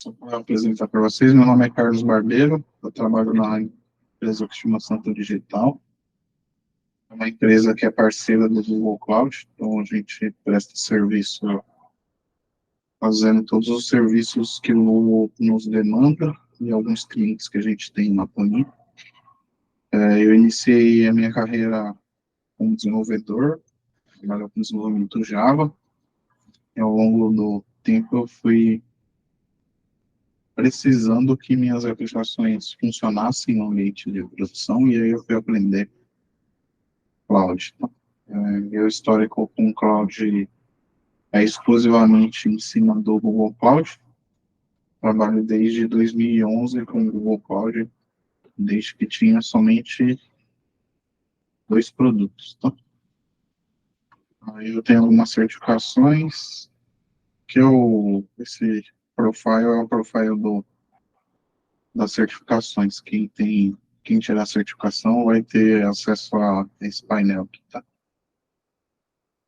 Só para apresentar para vocês, meu nome é Carlos Barbeiro, eu trabalho na empresa que chama Santo Digital, é uma empresa que é parceira do Google Cloud, então a gente presta serviço fazendo todos os serviços que o Google nos demanda e alguns clientes que a gente tem na Pony. Eu iniciei a minha carreira como desenvolvedor, trabalhei com desenvolvimento Java, e ao longo do tempo eu fui precisando que minhas aplicações funcionassem no ambiente de produção, e aí eu fui aprender cloud. Meu histórico com cloud é exclusivamente em cima do Google Cloud. Trabalho desde 2011 com o Google Cloud, desde que tinha somente 2 produtos. Tá? Aí eu tenho algumas certificações, esse profile é o profile das certificações. Quem tirar a certificação vai ter acesso a esse painel aqui, tá?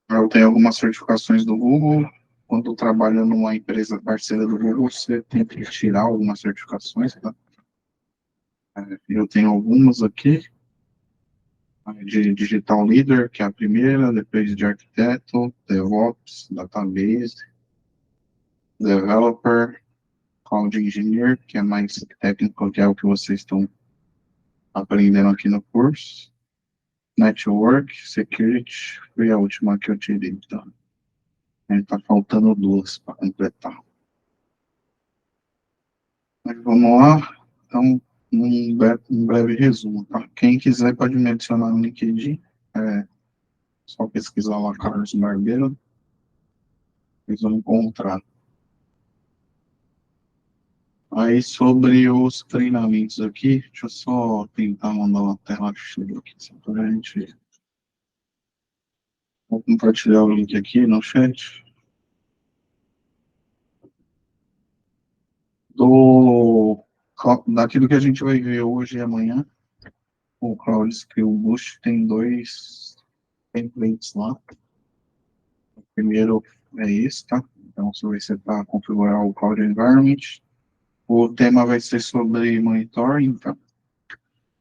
Eu tenho algumas certificações do Google. Quando trabalha numa empresa parceira do Google, você tem que tirar algumas certificações, tá? Eu tenho algumas aqui, de Digital Leader, que é a primeira, depois de Arquiteto, DevOps, Database, Developer, Cloud Engineer, que é mais técnico, que é o que vocês estão aprendendo aqui no curso, Network, Security, foi a última que eu tirei, então. Tá faltando 2 para completar. Mas vamos lá. Então, um breve resumo, tá? Quem quiser pode me adicionar no LinkedIn. É só pesquisar lá Carlos Barbeiro. Vocês vão encontrar. Aí, sobre os treinamentos aqui, deixa eu só tentar mandar uma tela cheia aqui, só para a gente ver. Vou compartilhar o link aqui no chat. Daquilo que a gente vai ver hoje e amanhã, o Cloud Skill Boost tem 2 templates lá. O primeiro é esse, tá? Então, você vai setar, configurar o Cloud Environment. O tema vai ser sobre monitoring, tá?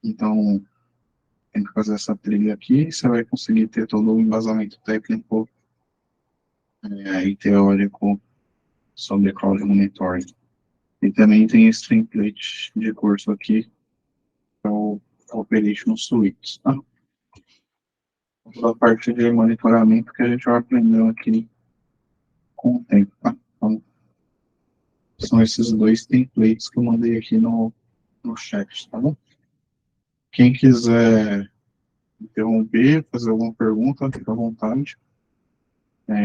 Então, tem que fazer essa trilha aqui. Você vai conseguir ter todo o embasamento técnico e teórico sobre Cloud Monitoring. E também tem esse template de curso aqui, que é o Operation Suite, tá? A parte de monitoramento que a gente vai aprendendo aqui com o tempo, tá? Então, são esses 2 templates que eu mandei aqui no chat, tá bom? Quem quiser interromper, fazer alguma pergunta, fica à vontade.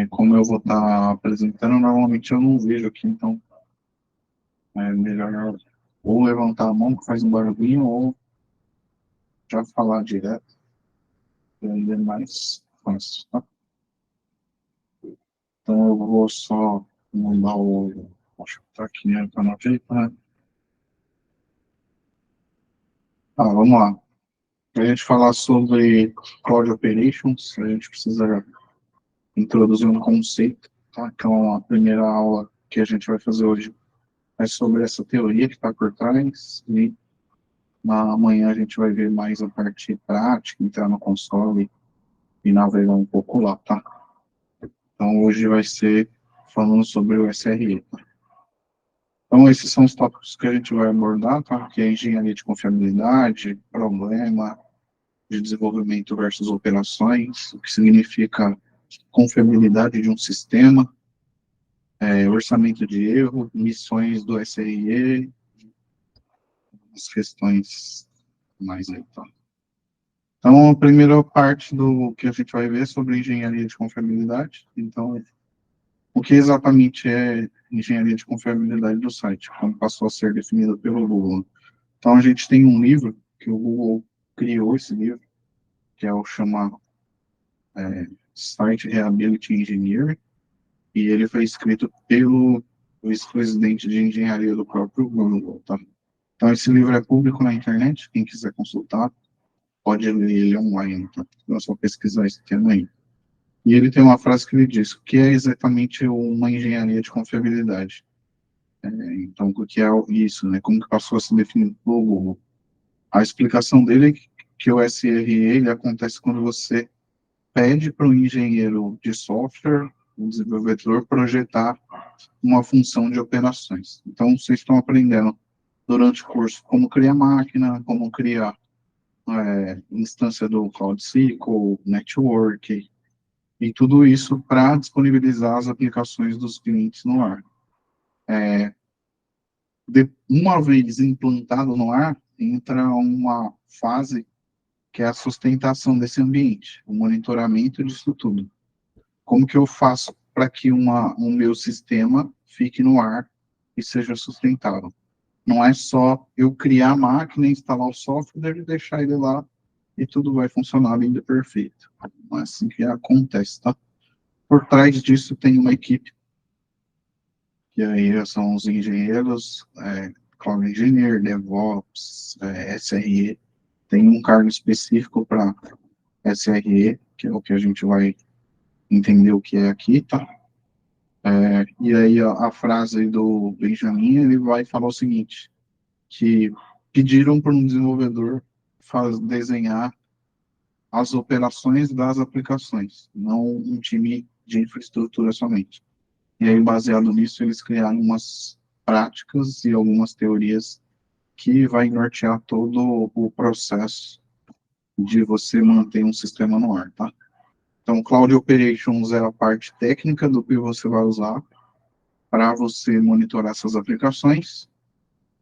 Como eu vou estar apresentando, normalmente eu não vejo aqui, então é melhor ou levantar a mão que faz um barulhinho, ou já falar direto, e aí é mais fácil, tá? Então eu vou só mandar acho que tá aqui, né, para não ajeitar. Vamos lá. Para a gente falar sobre Cloud Operations, a gente precisa introduzir um conceito, tá? Então, a primeira aula que a gente vai fazer hoje é sobre essa teoria que está por trás, e na manhã a gente vai ver mais a parte prática, entrar no console e navegar um pouco lá, tá? Então, hoje vai ser falando sobre o SRE, tá? Então, esses são os tópicos que a gente vai abordar, tá? Que é engenharia de confiabilidade, problema de desenvolvimento versus operações, o que significa confiabilidade de um sistema, orçamento de erro, missões do SRE, as questões mais aí, tá? Então, a primeira parte do que a gente vai ver é sobre engenharia de confiabilidade. Então, o que exatamente é engenharia de confiabilidade do site, como passou a ser definido pelo Google. Então, a gente tem um livro, que o Google criou esse livro, que é o chama Site Reliability Engineering, e ele foi escrito pelo vice-presidente de engenharia do próprio Google, tá? Então, esse livro é público na internet, quem quiser consultar, pode ler ele online, tá? Então, é só pesquisar esse tema aí. E ele tem uma frase que ele diz, o que é exatamente uma engenharia de confiabilidade? Então, o que é isso, né? Como que passou a ser definido pelo Google? A explicação dele é que o SRE ele acontece quando você pede para o engenheiro de software, o desenvolvedor, projetar uma função de operações. Então, vocês estão aprendendo durante o curso como criar máquina, como criar instância do Cloud SQL, network, e tudo isso para disponibilizar as aplicações dos clientes no ar. Uma vez implantado no ar, entra uma fase que é a sustentação desse ambiente, o monitoramento disso tudo. Como que eu faço para que o meu sistema fique no ar e seja sustentável? Não é só eu criar a máquina, instalar o software e deixar ele lá e tudo vai funcionar lindo e perfeito. Não é assim que acontece, tá? Por trás disso tem uma equipe, que aí são os engenheiros, Cloud Engineer, DevOps, SRE. Tem um cargo específico para SRE, que é o que a gente vai entender o que é aqui, tá? E aí a frase do Benjamin, ele vai falar o seguinte, que pediram para um desenvolvedor desenhar as operações das aplicações, não um time de infraestrutura somente. E aí, baseado nisso, eles criaram umas práticas e algumas teorias que vai nortear todo o processo de você manter um sistema no ar, tá? Então, Cloud Operations é a parte técnica do que você vai usar para você monitorar essas aplicações,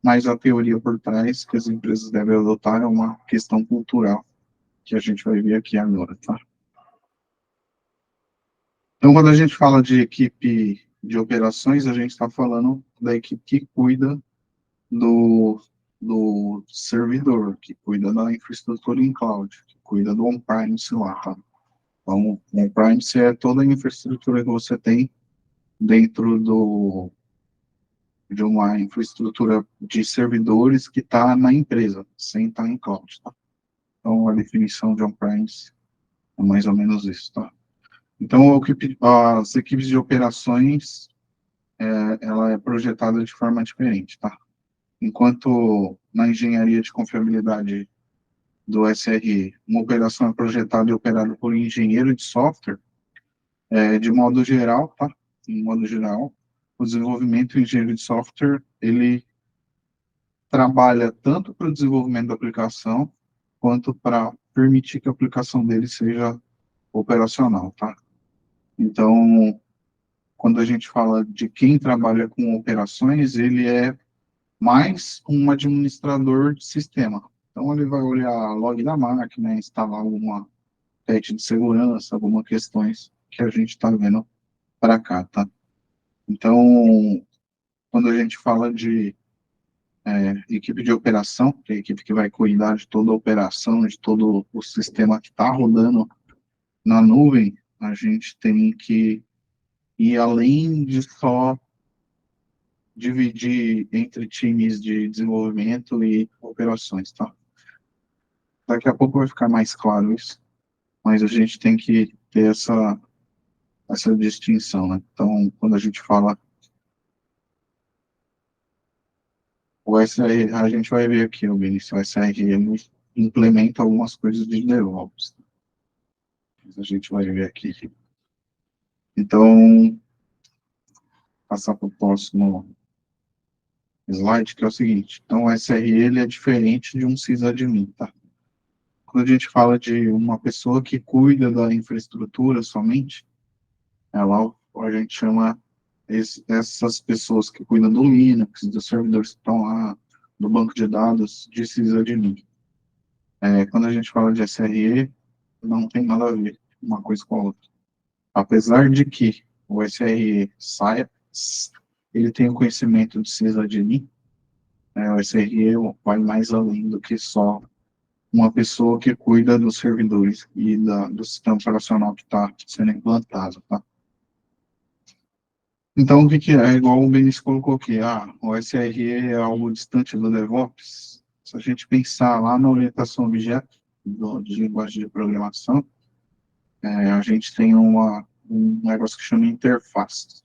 mas a teoria por trás que as empresas devem adotar é uma questão cultural que a gente vai ver aqui agora, tá? Então, quando a gente fala de equipe de operações, a gente está falando da equipe que cuida do, do servidor, que cuida da infraestrutura em cloud, que cuida do on-premise lá, tá? Então, o on-premise é toda a infraestrutura que você tem dentro de uma infraestrutura de servidores que está na empresa, sem estar em cloud, tá? Então, a definição de on-premise é mais ou menos isso, tá? Então, as equipes de operações, ela é projetada de forma diferente, tá? Enquanto na engenharia de confiabilidade do SRE, uma operação é projetada e operada por um engenheiro de software, de modo geral, tá? Em modo geral, o desenvolvimento do engenheiro de software, ele trabalha tanto para o desenvolvimento da aplicação, quanto para permitir que a aplicação dele seja operacional, tá? Então, quando a gente fala de quem trabalha com operações, ele é mais um administrador de sistema. Então, ele vai olhar a log da máquina, instalar alguma patch de segurança, algumas questões que a gente está vendo para cá, tá? Então, quando a gente fala de equipe de operação, que é a equipe que vai cuidar de toda a operação, de todo o sistema que está rodando na nuvem, a gente tem que ir além de só dividir entre times de desenvolvimento e operações, tá? Daqui a pouco vai ficar mais claro isso, mas a gente tem que ter essa distinção, né? Então, quando a gente fala o SR, a gente vai ver aqui, o Vinícius, o SRM implementa algumas coisas de DevOps. A gente vai ver aqui. Então, passar para o próximo slide, que é o seguinte. Então, o SRE ele é diferente de um sysadmin, tá? Quando a gente fala de uma pessoa que cuida da infraestrutura somente, ela, a gente chama essas pessoas que cuidam do Linux, dos servidores que estão lá, do banco de dados, de sysadmin. Quando a gente fala de SRE, não tem nada a ver uma coisa com a outra. Apesar de que o SRE saia, ele tem o conhecimento de sysadmin, o SRE vai mais além do que só uma pessoa que cuida dos servidores e do sistema operacional que está sendo implantado, tá? Então, o que que é? É igual o Benício colocou aqui, o SRE é algo distante do DevOps. Se a gente pensar lá na orientação a objeto, de linguagem de programação, a gente tem um negócio que chama interface.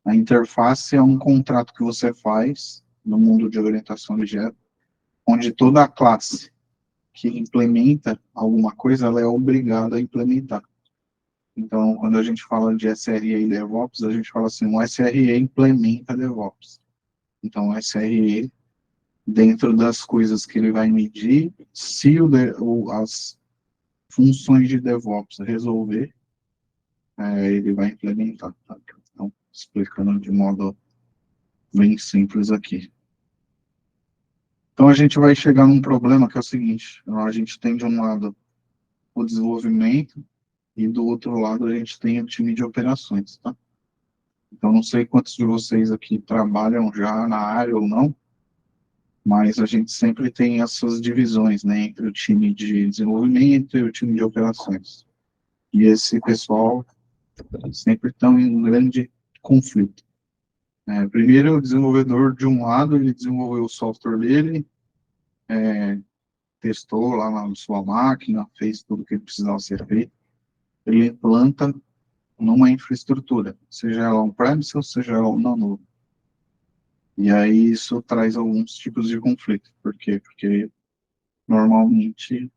A interface é um contrato que você faz no mundo de orientação a objeto, onde toda a classe que implementa alguma coisa, ela é obrigada a implementar. Então, quando a gente fala de SRE e DevOps, a gente fala assim, o SRE implementa DevOps. Então, o SRE, dentro das coisas que ele vai medir, se as funções de DevOps resolver, ele vai implementar. Tá? Então, explicando de modo bem simples aqui. Então, a gente vai chegar num problema que é o seguinte, a gente tem de um lado o desenvolvimento e do outro lado a gente tem o time de operações, tá? Então, não sei quantos de vocês aqui trabalham já na área ou não, mas a gente sempre tem essas divisões, né, entre o time de desenvolvimento e o time de operações. E esse pessoal sempre estão em um grande conflito. Primeiro, o desenvolvedor, de um lado, ele desenvolveu o software dele, testou lá na sua máquina, fez tudo o que precisava ser feito, ele implanta numa infraestrutura, seja ela on-premise ou seja ela na nuvem. E aí isso traz alguns tipos de conflito. Por quê? Porque normalmente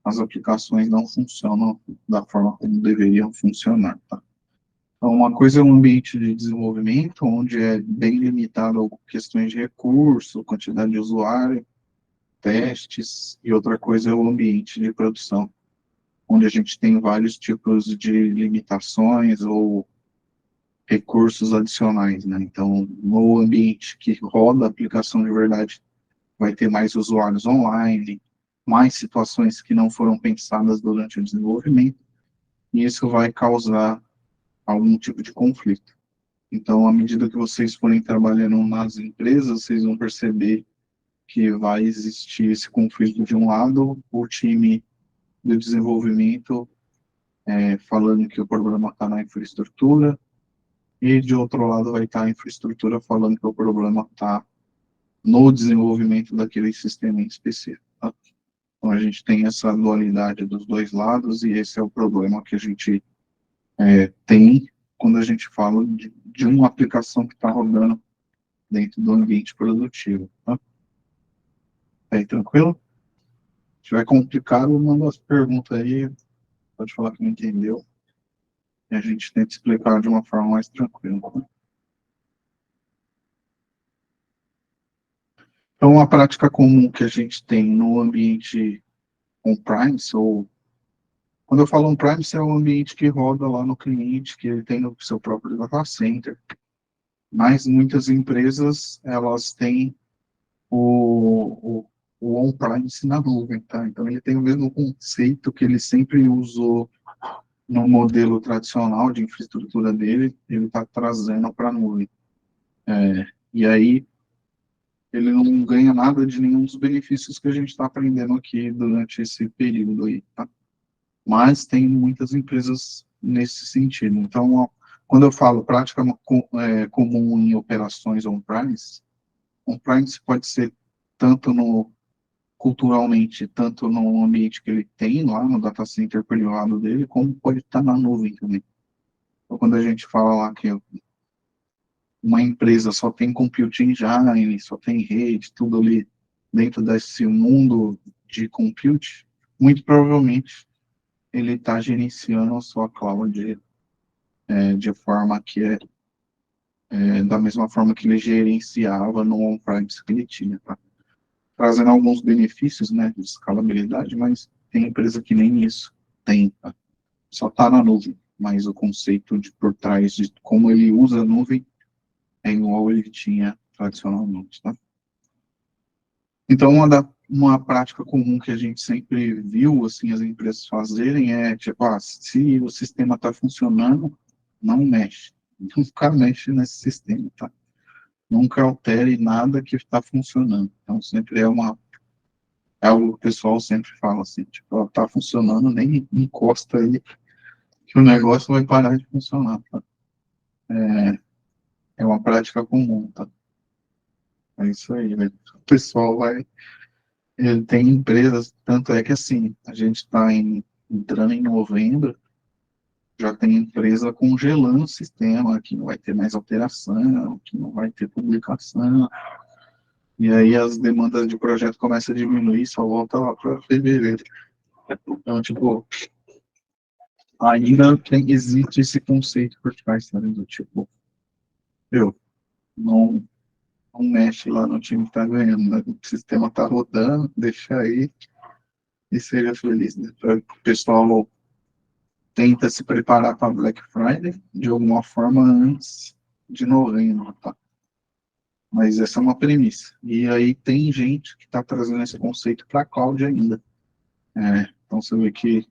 as aplicações não funcionam da forma como deveriam funcionar, tá? Então, uma coisa é um ambiente de desenvolvimento, onde é bem limitado a questões de recurso, quantidade de usuário, testes, e outra coisa é o ambiente de produção, onde a gente tem vários tipos de limitações ou recursos adicionais, né? Então, no ambiente que roda a aplicação de verdade, vai ter mais usuários online, mais situações que não foram pensadas durante o desenvolvimento, e isso vai causar algum tipo de conflito. Então, à medida que vocês forem trabalhando nas empresas, vocês vão perceber que vai existir esse conflito de um lado, o time de desenvolvimento falando que o problema está na infraestrutura, e de outro lado vai estar a infraestrutura falando que o problema está no desenvolvimento daquele sistema em específico. Tá? Então, a gente tem essa dualidade dos dois lados, e esse é o problema que a gente tem quando a gente fala de uma aplicação que está rodando dentro do ambiente produtivo. Tá? Aí, tranquilo? Se tiver complicado, manda as perguntas aí, pode falar que não entendeu, e a gente tenta explicar de uma forma mais tranquila. Tá? Então, uma prática comum que a gente tem no ambiente on-premise, ou quando eu falo on-premise, é o ambiente que roda lá no cliente, que ele tem o seu próprio data center. Mas muitas empresas, elas têm o on-premise na nuvem, tá? Então, ele tem o mesmo conceito que ele sempre usou no modelo tradicional de infraestrutura dele, ele está trazendo para a nuvem. E aí, ele não ganha nada de nenhum dos benefícios que a gente está aprendendo aqui durante esse período aí, tá? Mas tem muitas empresas nesse sentido. Então, ó, quando eu falo prática comum em operações on-premise pode ser tanto no culturalmente, tanto no ambiente que ele tem lá no data center privado dele, como pode estar na nuvem também. Então, quando a gente fala lá que uma empresa só tem compute engine, só tem rede, tudo ali dentro desse mundo de compute, muito provavelmente ele está gerenciando a sua cloud de forma que da mesma forma que ele gerenciava no on-premise que ele tinha, tá? Trazendo alguns benefícios, né, de escalabilidade, mas tem empresa que nem isso tem, tá? Só está na nuvem, mas o conceito por trás de como ele usa a nuvem é igual ele tinha tradicionalmente, tá? Então, uma prática comum que a gente sempre viu, assim, as empresas fazerem é, tipo, se o sistema está funcionando, não mexe. Nunca mexe nesse sistema, tá? Nunca altere nada que está funcionando. Então, sempre é algo que o pessoal sempre fala assim, tipo, está funcionando, nem encosta aí, que o negócio vai parar de funcionar, tá? É uma prática comum, tá? É isso aí, né? O pessoal tem empresas, tanto é que assim, a gente está entrando em novembro, já tem empresa congelando o sistema, que não vai ter mais alteração, que não vai ter publicação. E aí as demandas de projeto começam a diminuir, só volta lá para fevereiro. Então, tipo, ainda existe esse conceito por trás, sabe? Do tipo, eu não, não mexe lá no time que tá ganhando, né? O sistema tá rodando, deixa aí e seja feliz, né? O pessoal tenta se preparar para Black Friday de alguma forma antes de novembro, tá? Mas essa é uma premissa. E aí tem gente que está trazendo esse conceito para a cloud ainda. Então você vê que,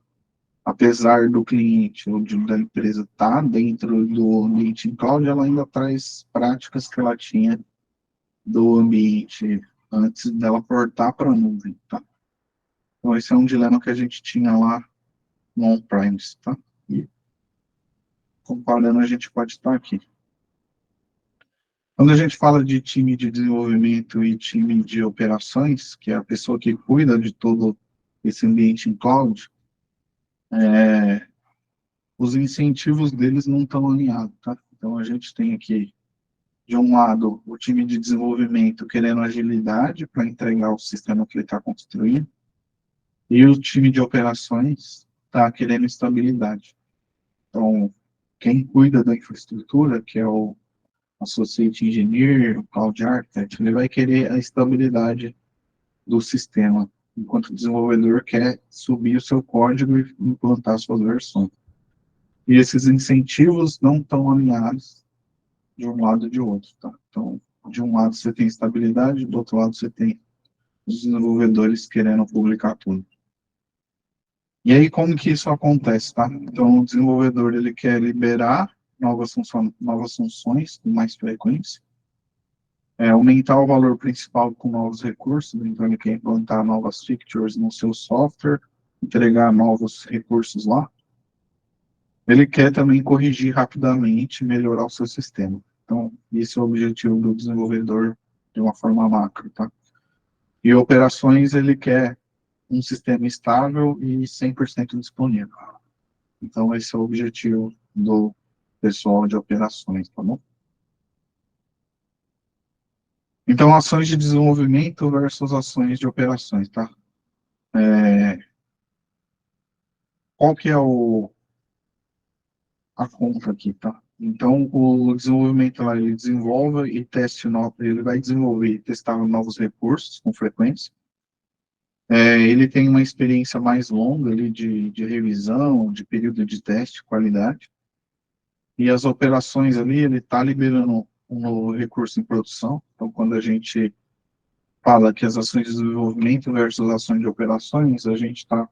apesar do cliente ou da empresa estar dentro do ambiente em cloud, ela ainda traz práticas que ela tinha do ambiente antes dela portar para a nuvem, tá? Então esse é um dilema que a gente tinha lá no on-premise, tá? E comparando, a gente pode estar aqui. Quando a gente fala de time de desenvolvimento e time de operações, que é a pessoa que cuida de todo esse ambiente em cloud, os incentivos deles não estão alinhados, tá? Então a gente tem aqui, de um lado, o time de desenvolvimento querendo agilidade para entregar o sistema que ele está construindo, e o time de operações está querendo estabilidade. Então, quem cuida da infraestrutura, que é o Associate Engineer, o Cloud Architect, ele vai querer a estabilidade do sistema, enquanto o desenvolvedor quer subir o seu código e implantar suas versões. E esses incentivos não estão alinhados de um lado e de outro, tá? Então, de um lado você tem estabilidade, do outro lado você tem os desenvolvedores querendo publicar tudo. E aí, como que isso acontece, tá? Então, o desenvolvedor, ele quer liberar novas funções com mais frequência, aumentar o valor principal com novos recursos, então ele quer implantar novas features no seu software, entregar novos recursos lá. Ele quer também corrigir rapidamente e melhorar o seu sistema. Então, esse é o objetivo do desenvolvedor de uma forma macro, tá? E operações, ele quer um sistema estável e 100% disponível. Então, esse é o objetivo do pessoal de operações, tá bom? Então, ações de desenvolvimento versus ações de operações, tá? Qual que é a conta aqui, tá? Então, o desenvolvimento lá, ele desenvolve e teste ele vai desenvolver e testar novos recursos com frequência. Ele tem uma experiência mais longa ali de revisão, de período de teste, qualidade. E as operações ali, ele está liberando um novo recurso em produção. Então, quando a gente fala que as ações de desenvolvimento versus ações de operações, a gente está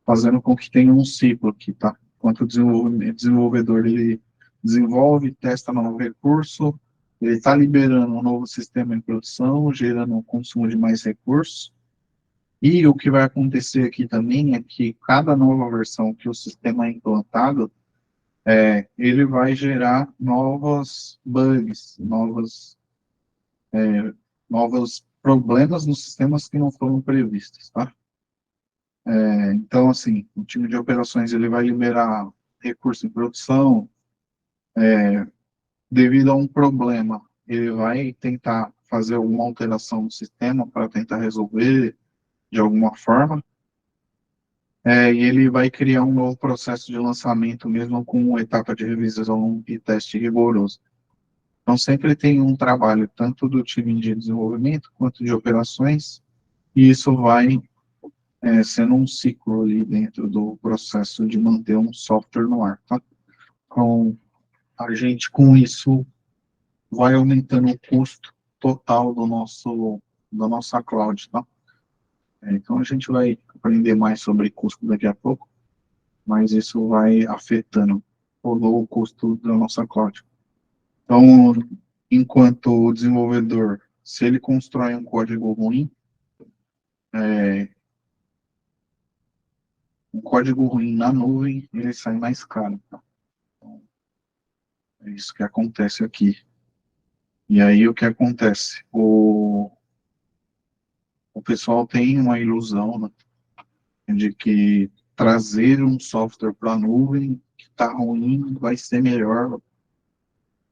fazendo com que tenha um ciclo aqui, tá? Enquanto o desenvolvedor, ele desenvolve, testa novo recurso, ele está liberando um novo sistema em produção, gerando um consumo de mais recursos, e o que vai acontecer aqui também é que cada nova versão que o sistema é implantado, ele vai gerar novos bugs, novos problemas nos sistemas que não foram previstos, tá? Então, assim, o time de operações ele vai liberar recurso em produção devido a um problema. Ele vai tentar fazer alguma alteração no sistema para tentar resolver de alguma forma, e ele vai criar um novo processo de lançamento, mesmo com uma etapa de revisão e teste rigoroso. Então, sempre tem um trabalho, tanto do time de desenvolvimento quanto de operações, e isso vai sendo um ciclo ali dentro do processo de manter um software no ar, tá? Então, a gente, com isso, vai aumentando o custo total da nossa cloud, tá? Então, a gente vai aprender mais sobre custo daqui a pouco, mas isso vai afetando todo o custo da nossa cloud. Então, enquanto o desenvolvedor, se ele constrói um código ruim, um código ruim na nuvem, ele sai mais caro. Tá? Então, é isso que acontece aqui. E aí, o que acontece? O pessoal tem uma ilusão, né, de que trazer um software para a nuvem, que tá ruim, vai ser melhor,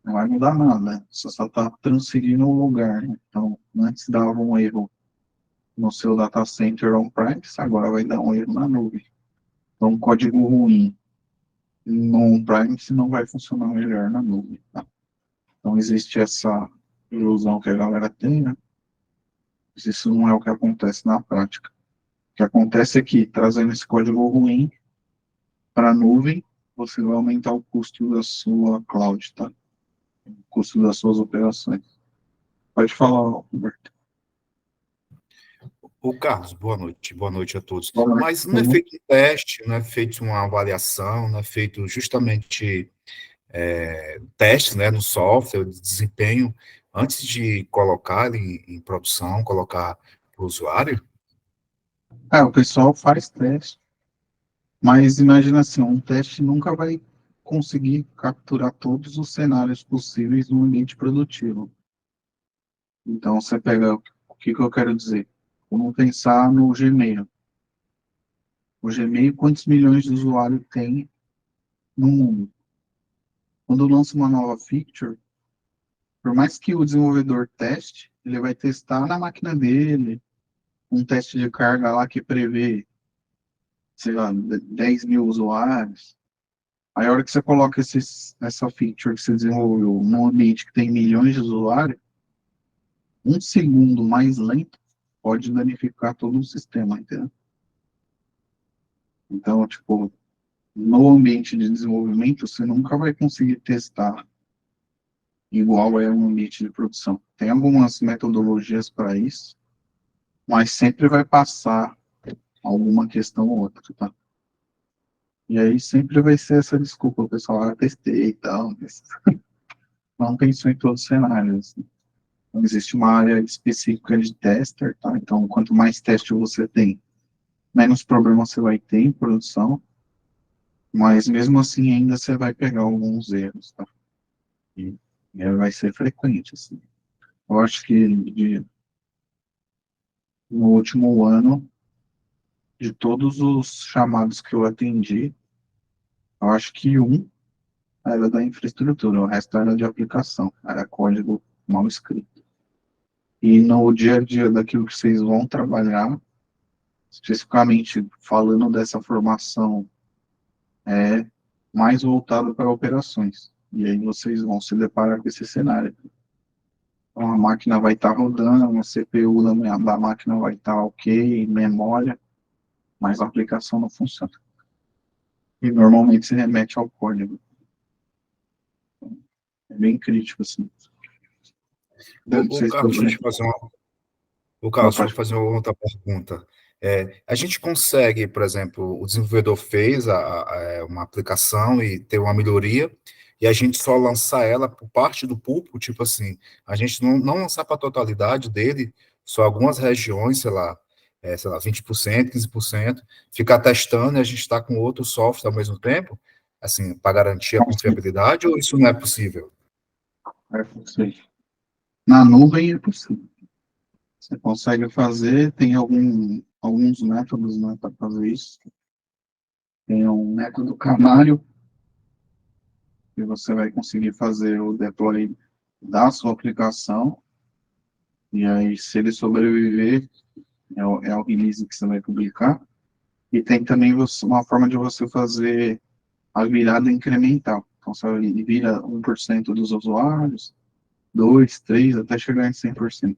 não vai mudar nada, né? Você só está transferindo o lugar, né? Então, antes dava um erro no seu data center on-premise, agora vai dar um erro na nuvem. Então, um código ruim no on-premise não vai funcionar melhor na nuvem, tá? Então, existe essa ilusão que a galera tem, né? Mas isso não é o que acontece na prática. O que acontece é que, trazendo esse código ruim para a nuvem, você vai aumentar o custo da sua cloud, tá? O custo das suas operações. Pode falar, Roberto. Ô, Carlos, boa noite a todos. Boa noite. Mas não é feito um teste, não é feito uma avaliação, não é feito justamente testes, né, no software, de desempenho, antes de colocar ele em produção, colocar para o usuário? O pessoal faz teste, mas imagina assim, um teste nunca vai conseguir capturar todos os cenários possíveis no ambiente produtivo. Então, você pega, o que que eu quero dizer? Vamos pensar no Gmail. O Gmail, quantos milhões de usuários tem no mundo? Quando lança uma nova feature, por mais que o desenvolvedor teste, ele vai testar na máquina dele, um teste de carga lá que prevê, sei lá, 10 mil usuários. Aí, a hora que você coloca essa feature que você desenvolveu num ambiente que tem milhões de usuários, um segundo mais lento pode danificar todo o sistema, entendeu? Então, tipo, no ambiente de desenvolvimento, você nunca vai conseguir testar igual é um ambiente de produção. Tem algumas metodologias para isso, mas sempre vai passar alguma questão ou outra, tá? E aí sempre vai ser essa desculpa, o pessoal, testei e tal, mas não pensou em todos os cenários. Não existe uma área específica de tester, tá? Então, quanto mais teste você tem, menos problema você vai ter em produção, mas mesmo assim ainda você vai pegar alguns erros, tá? E, vai ser frequente, assim. Eu acho que no último ano, de todos os chamados que eu atendi, eu acho que um era da infraestrutura, o resto era de aplicação, era código mal escrito. E no dia a dia daquilo que vocês vão trabalhar, especificamente falando dessa formação, é mais voltado para operações. E aí vocês vão se deparar com esse cenário. Então a máquina vai estar rodando, a CPU da máquina vai estar ok, memória, mas a aplicação não funciona. E normalmente se remete ao código. É bem crítico, assim. Não Ô, sei se Carlos, você... deixa eu fazer uma Ô, Não, Carlos, deixa eu pode... fazer uma outra pergunta. A gente consegue, por exemplo, o desenvolvedor fez uma aplicação e ter uma melhoria, e a gente só lançar ela por parte do público, tipo assim, a gente não lançar para a totalidade dele, só algumas regiões, sei lá, 20%, 15%, ficar testando e a gente está com outro software ao mesmo tempo, assim, para garantir a confiabilidade, ou isso não é possível? É possível. Na nuvem é possível. Você consegue fazer, tem alguns métodos, né, para fazer isso. Tem um método canário, que você vai conseguir fazer o deploy da sua aplicação, e aí, se ele sobreviver, é o release que você vai publicar. E tem também uma forma de você fazer a virada incremental. Então, você vira 1% dos usuários, 2, 3, até chegar em 100%.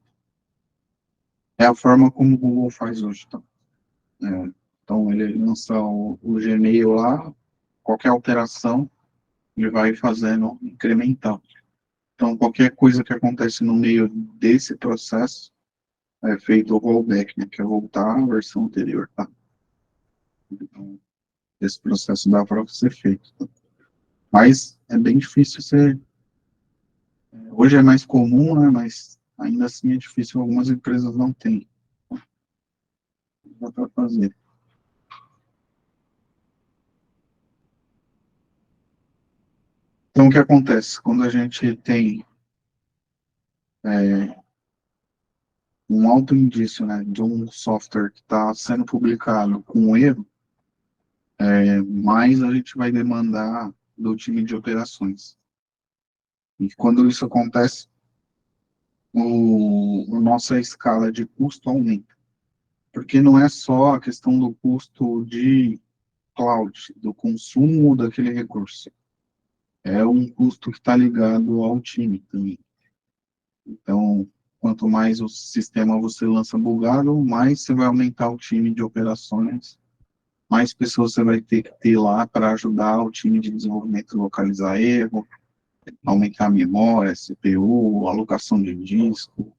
É a forma como o Google faz hoje, tá? Então, ele lança o Gmail lá, qualquer alteração, ele vai fazendo incremental. Então, qualquer coisa que acontece no meio desse processo é feito o rollback, né, que é voltar à versão anterior, tá? Então, esse processo dá para ser feito, tá? Mas é bem difícil ser... Hoje é mais comum, né, mas ainda assim é difícil, algumas empresas não têm. Dá para fazer. Então, o que acontece? Quando a gente tem um alto indício, né, de um software que está sendo publicado com um erro, mais a gente vai demandar do time de operações. E quando isso acontece, nossa escala de custo aumenta. Porque não é só a questão do custo de cloud, do consumo daquele recurso. É um custo que está ligado ao time também. Então, quanto mais o sistema você lança bugado, mais você vai aumentar o time de operações, mais pessoas você vai ter que ter lá para ajudar o time de desenvolvimento a localizar erro, aumentar a memória, CPU, alocação de disco,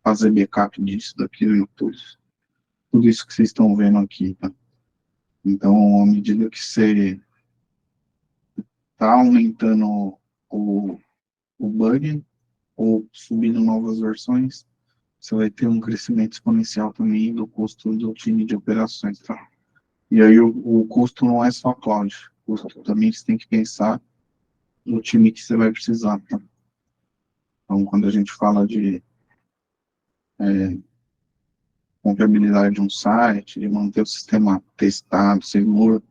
fazer backup disso, daquilo, tudo isso que vocês estão vendo aqui, tá? Então, à medida que você está aumentando o bug ou subindo novas versões, você vai ter um crescimento exponencial também do custo do time de operações, tá? E aí o custo não é só cloud, o custo também você tem que pensar no time que você vai precisar, tá? Então, quando a gente fala de confiabilidade de um site, de manter o sistema testado, seguro,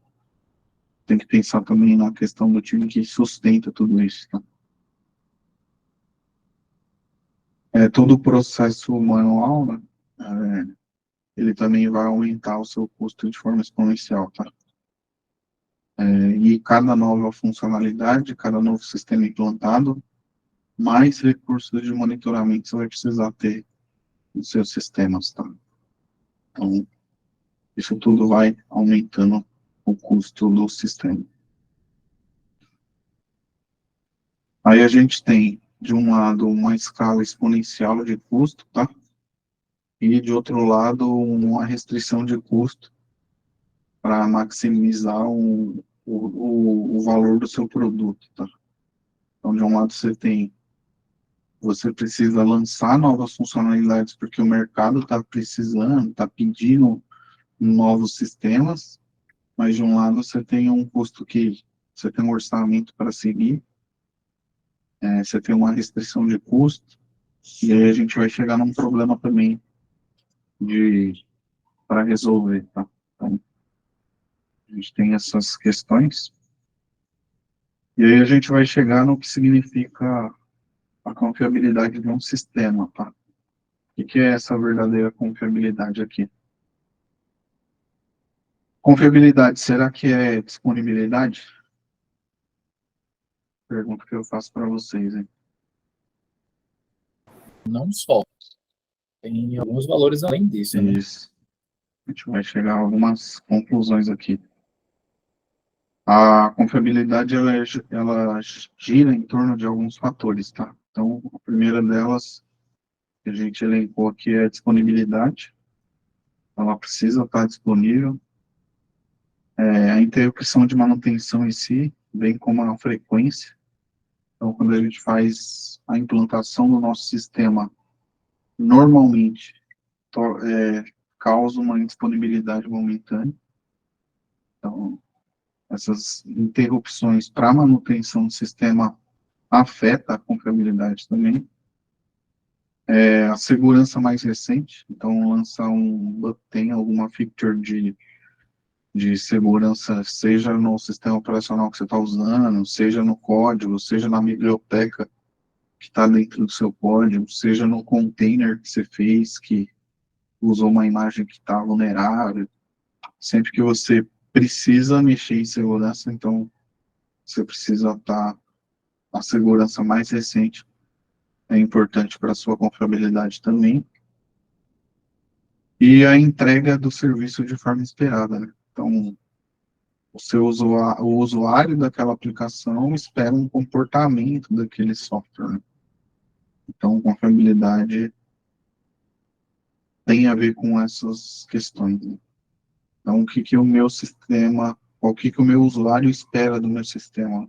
tem que pensar também na questão do time que sustenta tudo isso, tá? Todo o processo manual, né, ele também vai aumentar o seu custo de forma exponencial, tá? E cada nova funcionalidade, cada novo sistema implantado, mais recursos de monitoramento você vai precisar ter nos seus sistemas, tá? Então, isso tudo vai aumentando o custo do sistema. Aí a gente tem, de um lado, uma escala exponencial de custo, tá? E, de outro lado, uma restrição de custo para maximizar o valor do seu produto, tá? Então, de um lado, você precisa lançar novas funcionalidades porque o mercado está precisando, está pedindo novos sistemas, mas de um lado você tem um custo que você tem um orçamento para seguir, você tem uma restrição de custo, e aí a gente vai chegar num problema também para resolver, tá? Então, a gente tem essas questões, e aí a gente vai chegar no que significa a confiabilidade de um sistema, tá? O que é essa verdadeira confiabilidade aqui? Confiabilidade, será que é disponibilidade? Pergunta que eu faço para vocês, hein? Não só. Tem alguns valores além disso, né? Isso. A gente vai chegar a algumas conclusões aqui. A confiabilidade, ela gira em torno de alguns fatores, tá? Então, a primeira delas, que a gente elencou aqui, é a disponibilidade. Ela precisa estar disponível. A interrupção de manutenção em si, bem como a frequência. Então, quando a gente faz a implantação do nosso sistema, normalmente causa uma indisponibilidade momentânea. Então, essas interrupções para manutenção do sistema afeta a confiabilidade também. A segurança mais recente, então lançar tem alguma feature de segurança, seja no sistema operacional que você está usando, seja no código, seja na biblioteca que está dentro do seu código, seja no container que você fez, que usou uma imagem que está vulnerável. Sempre que você precisa mexer em segurança, então você precisa estar a segurança mais recente é importante para a sua confiabilidade também. E a entrega do serviço de forma esperada, né? Então, o usuário daquela aplicação espera um comportamento daquele software, né? Então, confiabilidade tem a ver com essas questões, né? Então, o que que o meu usuário espera do meu sistema?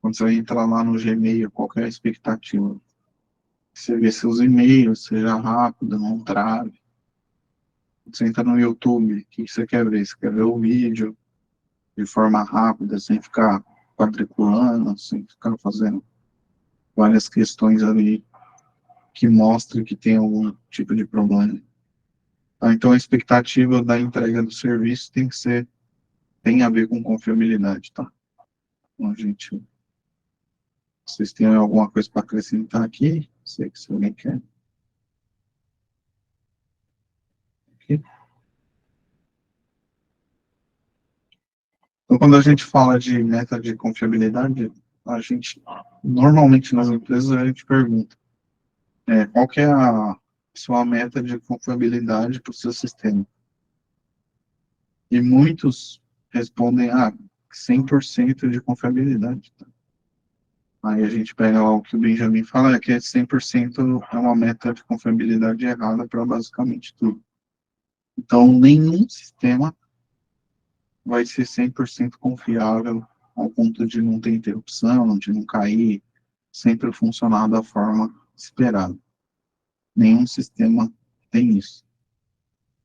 Quando você entra lá no Gmail, qual que é a expectativa? Você vê seus e-mails, seja rápido, não trave. Você entra no YouTube, o que você quer ver? Você quer ver o vídeo de forma rápida, sem ficar quadriculando, sem ficar fazendo várias questões ali que mostram que tem algum tipo de problema. Então, a expectativa da entrega do serviço tem que ser tem a ver com confiabilidade, tá? Então, vocês têm alguma coisa para acrescentar aqui? Sei que se alguém quer. Aqui. Então, quando a gente fala de meta de confiabilidade, a gente, normalmente nas empresas, a gente pergunta, qual que é a sua meta de confiabilidade para o seu sistema? E muitos respondem, 100% de confiabilidade. Tá? Aí a gente pega o que o Benjamin fala, que 100% é uma meta de confiabilidade errada para basicamente tudo. Então, nenhum sistema vai ser 100% confiável ao ponto de não ter interrupção, de não cair, sempre funcionar da forma esperada. Nenhum sistema tem isso.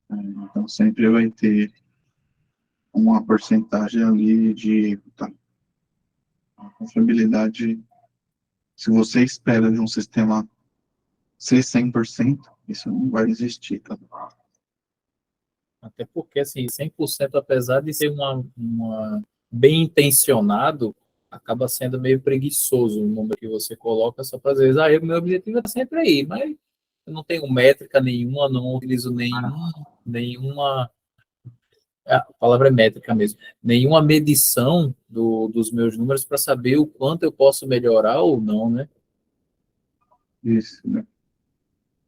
Então, sempre vai ter uma porcentagem ali de erro. Tá? A confiabilidade, se você espera de um sistema ser 100%, isso não vai existir. Tá? Até porque, assim, 100%, apesar de ser uma bem intencionado, acaba sendo meio preguiçoso o número que você coloca só para dizer, o meu objetivo é sempre aí, mas eu não tenho métrica nenhuma, não utilizo nenhuma, a palavra é métrica mesmo, nenhuma medição dos meus números para saber o quanto eu posso melhorar ou não, né? Isso, né?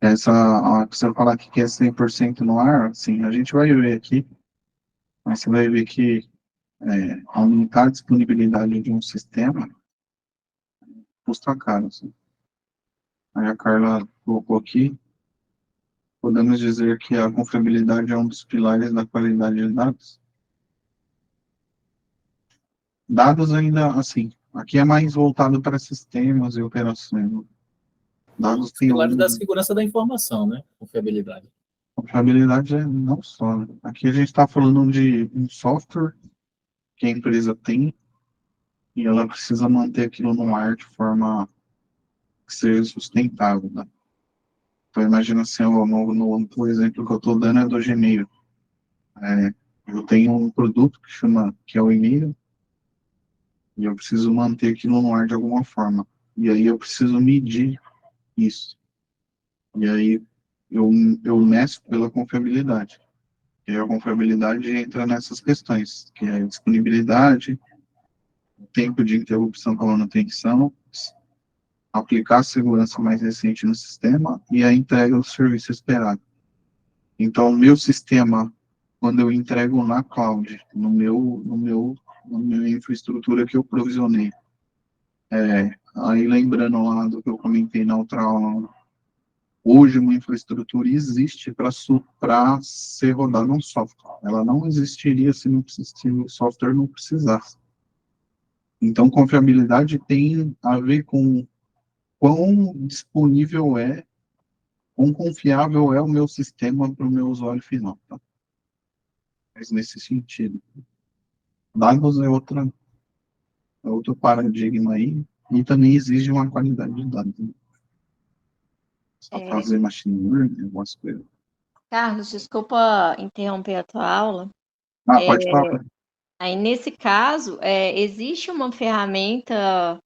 Você falar que é 100% no ar, sim, a gente vai ver aqui, mas você vai ver que aumentar a disponibilidade de um sistema custa caro. Assim. Aí a Carla colocou aqui, podemos dizer que a confiabilidade é um dos pilares da qualidade de dados. Dados ainda, assim, aqui é mais voltado para sistemas e operações. Dados Os tem pilares da algum... segurança da informação, né? Confiabilidade. Confiabilidade é não só, né? Aqui a gente está falando de um software que a empresa tem e ela precisa manter aquilo no ar de forma que seja sustentável, né? Então, imagina assim, o exemplo que eu estou dando é do Gmail. Eu tenho um produto que é o e-mail, e eu preciso manter aquilo no ar de alguma forma. E aí eu preciso medir isso. E aí eu, eu meço pela confiabilidade. E a confiabilidade entra nessas questões, que é a disponibilidade, o tempo de interrupção com a manutenção, aplicar a segurança mais recente no sistema e a entrega do serviço esperado. Então, o meu sistema, quando eu entrego na cloud, na minha infraestrutura que eu provisionei, aí lembrando lá do que eu comentei na outra aula, hoje uma infraestrutura existe para ser rodada um software. Ela não existiria se o software não precisasse. Então, confiabilidade tem a ver com quão disponível quão confiável é o meu sistema para o meu usuário final. Tá? Mas nesse sentido. Dados é outro paradigma aí, e também exige uma qualidade de dados. Né? Só É, fazer machine learning, algumas coisas. Carlos, desculpa interromper a tua aula. Pode falar. Aí, nesse caso, existe uma ferramenta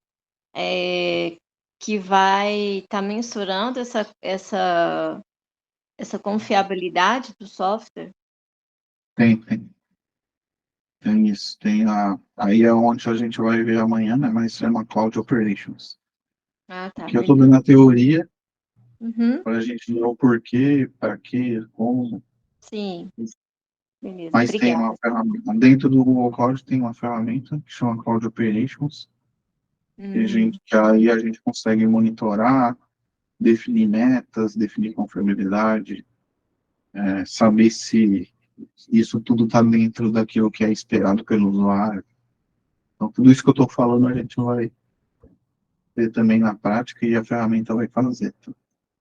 que vai estar mensurando essa confiabilidade do software? Tem isso. Aí é onde a gente vai ver amanhã, né? Mas chama Cloud Operations. Ah, tá, Que eu estou beleza. dando a teoria Uhum, para a gente ver o porquê, para quê, como. sim, beleza. Mas tem Obrigada. uma ferramenta. Dentro do Google Cloud tem uma ferramenta que chama Cloud Operations, que aí a gente consegue monitorar, definir metas, definir confiabilidade, saber se isso tudo está dentro daquilo que é esperado pelo usuário. Então, tudo isso que eu estou falando, a gente vai ver também na prática e a ferramenta vai fazer. Tá?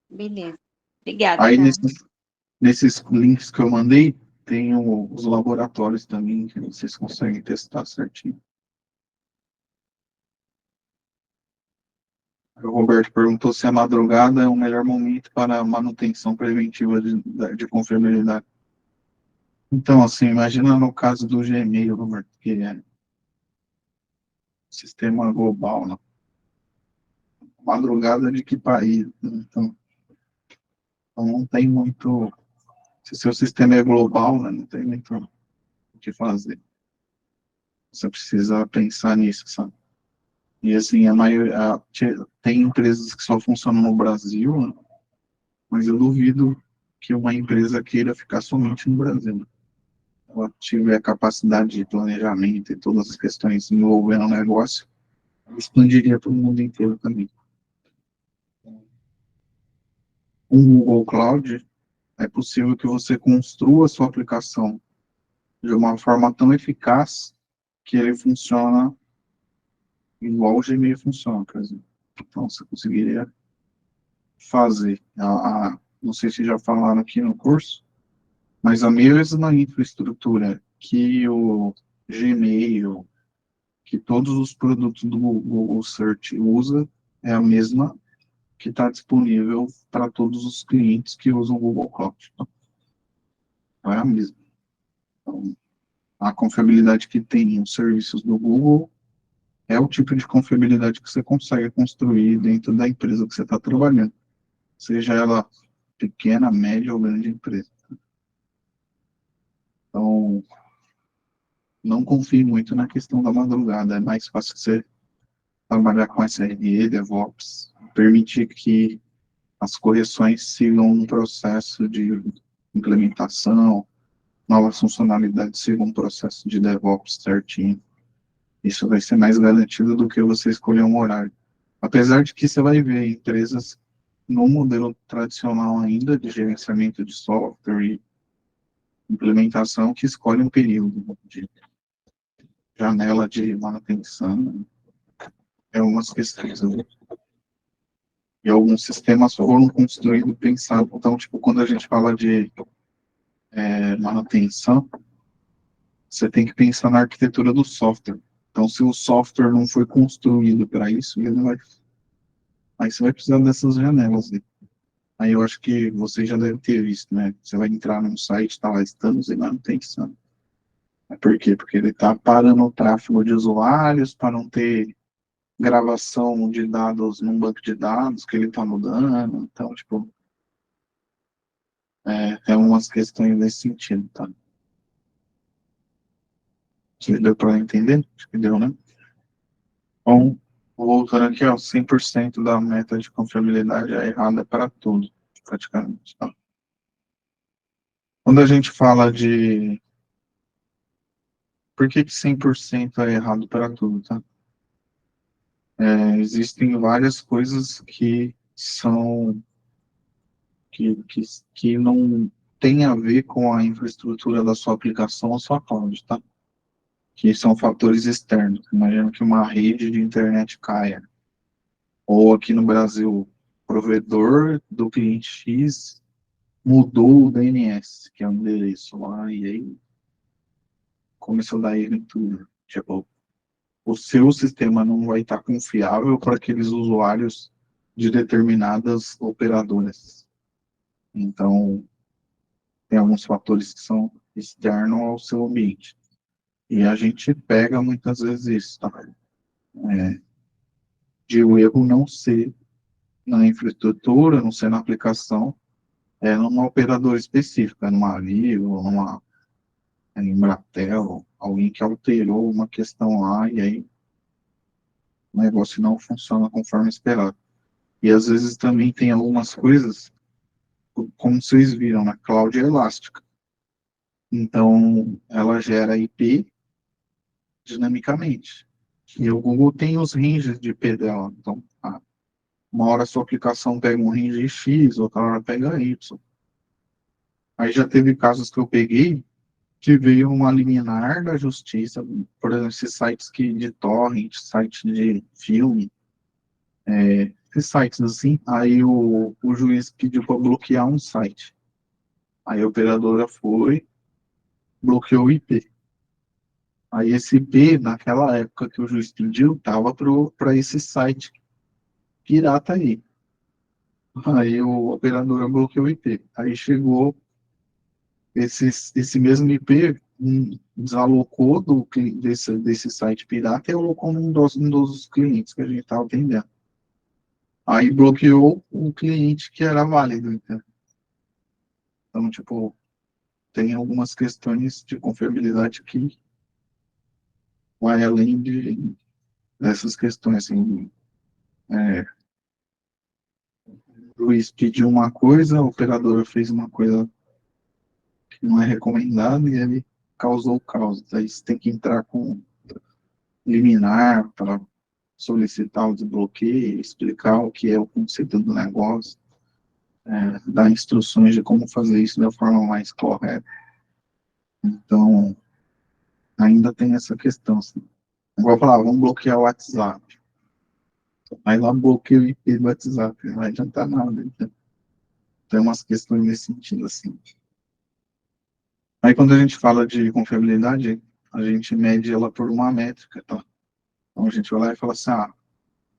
Beleza. Obrigada, Aí, Carlos. nesses links que eu mandei, tem os laboratórios também, que vocês conseguem testar certinho. O Roberto perguntou se a madrugada é o melhor momento para manutenção preventiva de confiabilidade. Então, assim, imagina no caso do Gmail, Roberto, que é um sistema global, né? Madrugada de que país, né? Então não tem muito. Se seu sistema é global, né, não tem muito o que fazer. Você precisa pensar nisso, sabe? E assim, tem empresas que só funcionam no Brasil, né? Mas eu duvido que uma empresa queira ficar somente no Brasil, né? Ela tiver capacidade de planejamento e todas as questões envolvendo o negócio, expandiria para o mundo inteiro também. Um Google Cloud, é possível que você construa a sua aplicação de uma forma tão eficaz que ele funciona igual o Gmail funciona, por exemplo. Então, você conseguiria fazer. Não sei se já falaram aqui no curso, mas a mesma infraestrutura que o Gmail, que todos os produtos do Google Search usa, é a mesma que está disponível para todos os clientes que usam o Google Cloud. Então, é a mesma. Então, a confiabilidade que tem os serviços do Google é o tipo de confiabilidade que você consegue construir dentro da empresa que você está trabalhando, seja ela pequena, média ou grande empresa. Então, não confie muito na questão da madrugada, é mais fácil você trabalhar com SRE, DevOps, permitir que as correções sigam um processo de implementação, novas funcionalidades sigam um processo de DevOps certinho. Isso vai ser mais garantido do que você escolher um horário. Apesar de que você vai ver empresas no modelo tradicional ainda de gerenciamento de software e implementação que escolhem um período de janela de manutenção. É umas questões. E alguns sistemas foram construídos pensando. Então, tipo, quando a gente fala de manutenção, você tem que pensar na arquitetura do software. Então, se o software não foi construído para isso, ele não vai. Aí você vai precisar dessas janelas, né? Aí eu acho que você já deve ter visto, né? Você vai entrar num site, tá lá, estamos em manutenção. Por quê? Porque ele está parando o tráfego de usuários para não ter gravação de dados num banco de dados que ele está mudando. Então, tipo, tem umas questões nesse sentido, tá? Se deu para entender? Acho que deu, né? Bom, voltando aqui, ó, 100% da meta de confiabilidade é errada para tudo, praticamente, tá? Quando a gente fala de... Por que 100% é errado para tudo, tá? Existem várias coisas que são... que não tem a ver com a infraestrutura da sua aplicação ou sua cloud, tá? Que são fatores externos. Imagina que uma rede de internet caia. Ou aqui no Brasil, o provedor do cliente X mudou o DNS, que é o endereço lá, e aí começou a dar erro em tudo. Tipo, o seu sistema não vai estar confiável para aqueles usuários de determinadas operadoras. Então, tem alguns fatores que são externos ao seu ambiente. E a gente pega muitas vezes isso, tá? De o erro não ser na infraestrutura, não ser na aplicação, numa operadora específica, numa Vivo, numa Embratel, alguém que alterou uma questão lá e aí o negócio não funciona conforme esperado. E às vezes também tem algumas coisas, como vocês viram, na cloud é elástica. Então, ela gera IP dinamicamente. E o Google tem os ranges de IP dela. Então, uma hora a sua aplicação pega um range X, outra hora pega Y. Aí já teve casos que eu peguei que veio uma liminar da justiça, por exemplo, esses sites de torrent, site de filme, esses sites assim, aí o juiz pediu para bloquear um site. Aí a operadora foi, bloqueou o IP. Aí esse IP, naquela época que o juiz pediu, estava para esse site pirata aí. Aí o operador bloqueou o IP. Aí chegou esse mesmo IP desalocou desse site pirata e alocou num dos clientes que a gente estava atendendo. Aí bloqueou o cliente que era válido, entendeu? Então, tipo, tem algumas questões de confiabilidade que vai além dessas questões, assim, o Luiz pediu uma coisa, a operadora fez uma coisa que não é recomendada e ele causou caos. Aí você tem que entrar com liminar para solicitar o desbloqueio, explicar o que é o conceito do negócio, dar instruções de como fazer isso da forma mais correta. Então, ainda tem essa questão. Assim. Igual falar, vamos bloquear o WhatsApp. Aí lá bloqueia o IP do WhatsApp, não vai adiantar nada. Então, tem umas questões nesse sentido, assim. Aí quando a gente fala de confiabilidade, a gente mede ela por uma métrica, tá? Então a gente vai lá e fala assim,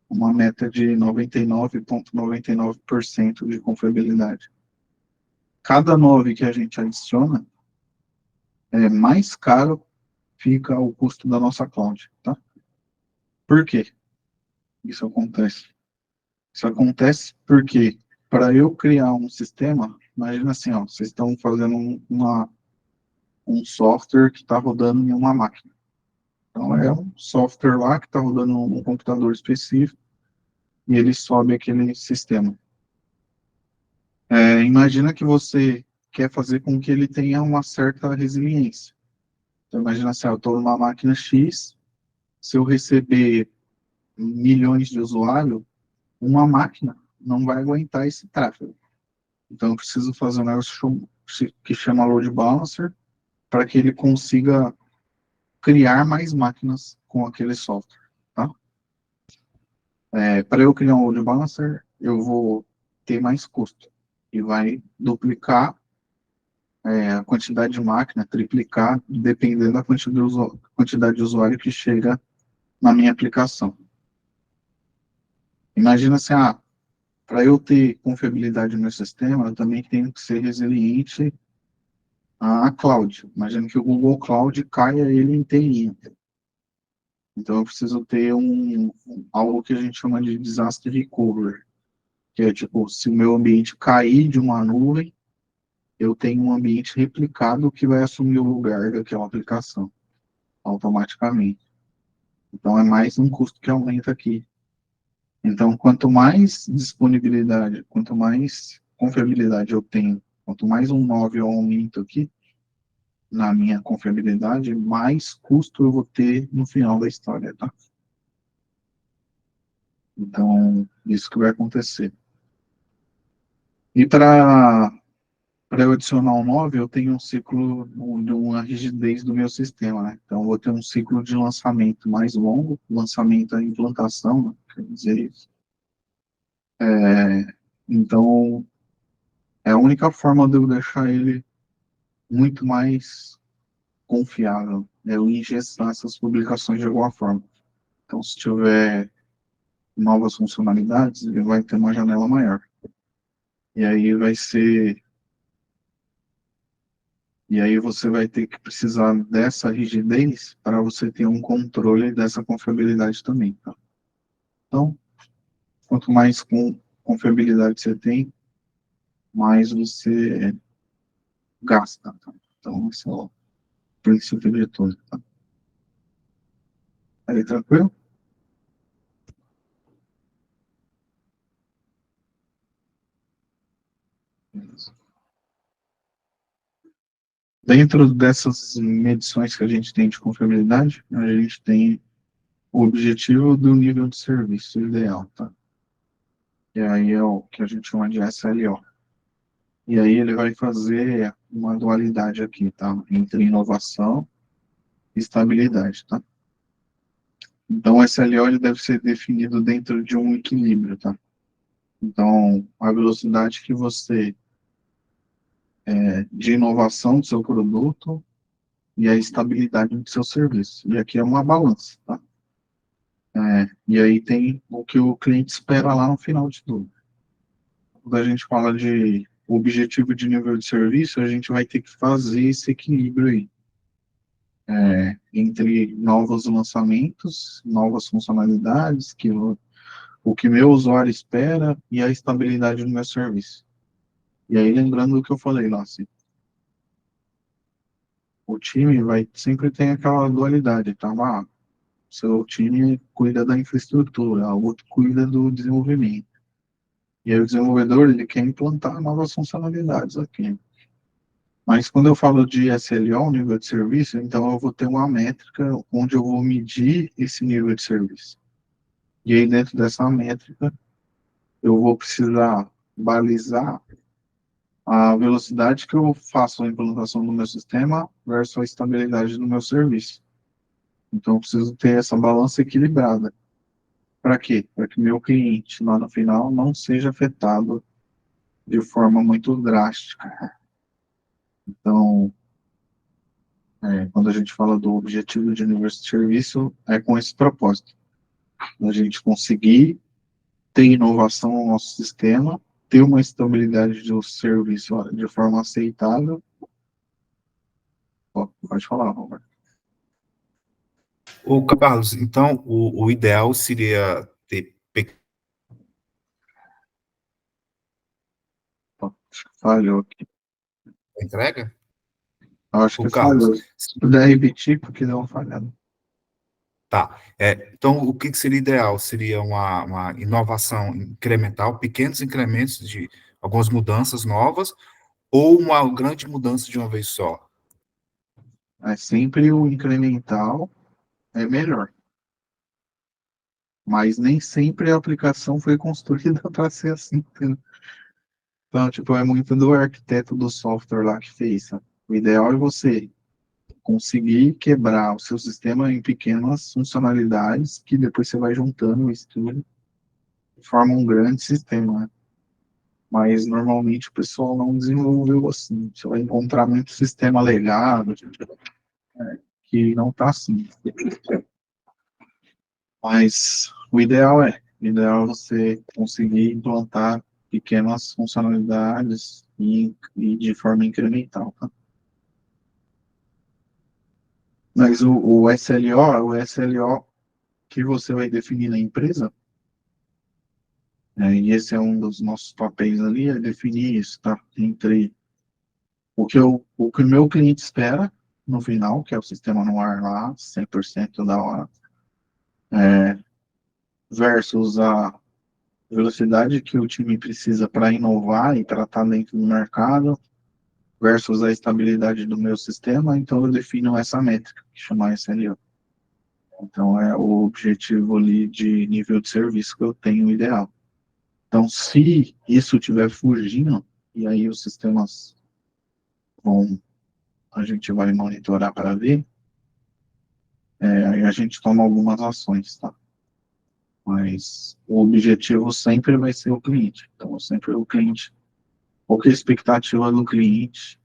uma meta de 99,99% de confiabilidade. Cada 9 que a gente adiciona, mais caro fica o custo da nossa cloud, tá? Por quê? Isso acontece. Isso acontece porque para eu criar um sistema, imagina assim, vocês estão fazendo um software que está rodando em uma máquina. Então é um software lá que está rodando num computador específico e ele sobe aquele sistema. Imagina que você quer fazer com que ele tenha uma certa resiliência. Então imagina assim, eu estou numa máquina X, se eu receber milhões de usuários, uma máquina não vai aguentar esse tráfego. Então eu preciso fazer um negócio que chama load balancer para que ele consiga criar mais máquinas com aquele software, tá? Para eu criar um load balancer, eu vou ter mais custo e vai duplicar a quantidade de máquina, triplicar, dependendo da quantidade de usuário que chega na minha aplicação. Imagina assim, para eu ter confiabilidade no meu sistema, eu também tenho que ser resiliente à cloud. Imagina que o Google Cloud caia ele inteirinho. Então eu preciso ter algo que a gente chama de disaster recovery, que é tipo, se o meu ambiente cair de uma nuvem, eu tenho um ambiente replicado que vai assumir o lugar daquela aplicação automaticamente. Então é mais um custo que aumenta aqui. Então, quanto mais disponibilidade, quanto mais confiabilidade eu tenho, quanto mais um 9 eu aumento aqui na minha confiabilidade, mais custo eu vou ter no final da história, tá? Então, isso que vai acontecer. E para eu adicionar um 9, eu tenho um ciclo de uma rigidez do meu sistema, né? Então, eu vou ter um ciclo de lançamento mais longo, lançamento e implantação, né? Quer dizer isso. Então, é a única forma de eu deixar ele muito mais confiável, é eu ingestar essas publicações de alguma forma. Então, se tiver novas funcionalidades, ele vai ter uma janela maior. E aí vai ser E aí você vai ter que precisar dessa rigidez para você ter um controle dessa confiabilidade também, tá? Então, quanto mais confiabilidade você tem, mais você gasta, tá? Então, esse é o princípio de tudo, tá? Aí, tranquilo? Beleza. Dentro dessas medições que a gente tem de confiabilidade, a gente tem o objetivo do nível de serviço ideal, tá? E aí é o que a gente chama de SLO. E aí ele vai fazer uma dualidade aqui, tá? Entre inovação e estabilidade, tá? Então, o SLO ele deve ser definido dentro de um equilíbrio, tá? Então, a velocidade que você de inovação do seu produto e a estabilidade do seu serviço. E aqui é uma balança, tá? E aí tem o que o cliente espera lá no final de tudo. Quando a gente fala de o objetivo de nível de serviço, a gente vai ter que fazer esse equilíbrio aí, entre novos lançamentos, novas funcionalidades, o que meu usuário espera e a estabilidade do meu serviço. E aí, lembrando o que eu falei lá, assim, o time vai sempre ter aquela dualidade, tá? Seu time cuida da infraestrutura, o outro cuida do desenvolvimento. E aí o desenvolvedor, ele quer implantar novas funcionalidades aqui. Mas quando eu falo de SLO, nível de serviço, então eu vou ter uma métrica onde eu vou medir esse nível de serviço. E aí dentro dessa métrica, eu vou precisar balizar a velocidade que eu faço a implantação do meu sistema versus a estabilidade do meu serviço. Então eu preciso ter essa balança equilibrada. Para quê? Para que meu cliente, lá no final, não seja afetado de forma muito drástica. Então, quando a gente fala do objetivo de nível de serviço, é com esse propósito, a gente conseguir ter inovação no nosso sistema, ter uma estabilidade do serviço de forma aceitável. Pode falar, Roberto. Ô, Carlos, então o ideal seria ter Acho que falhou aqui. entrega? Acho Ô, que Carlos, falhou. Se puder repetir, porque deu uma falhada. tá. Então, o que seria ideal? Seria uma inovação incremental, pequenos incrementos de algumas mudanças novas, ou uma grande mudança de uma vez só? É sempre o incremental é melhor. Mas nem sempre a aplicação foi construída para ser assim, entendeu? Então, tipo, é muito do arquiteto do software lá que fez, sabe? O ideal é você conseguir quebrar o seu sistema em pequenas funcionalidades que depois você vai juntando isso tudo e forma um grande sistema, né? Mas normalmente o pessoal não desenvolveu assim. Você vai encontrar muito sistema legado, que não está assim. Mas o ideal é você conseguir implantar pequenas funcionalidades e de forma incremental, tá? Mas o SLO que você vai definir na empresa, e esse é um dos nossos papéis ali, é definir isso, tá? Entre o que o meu cliente espera no final, que é o sistema no ar lá, 100% da hora, versus a velocidade que o time precisa para inovar e para estar dentro do mercado, versus a estabilidade do meu sistema, então eu defino essa métrica, que chama SLO. Então é o objetivo ali de nível de serviço que eu tenho ideal. Então, se isso estiver fugindo, e aí os sistemas vão, a gente vai monitorar para ver, aí a gente toma algumas ações, tá? Mas o objetivo sempre vai ser o cliente. Então, sempre o cliente, qual que é a expectativa do cliente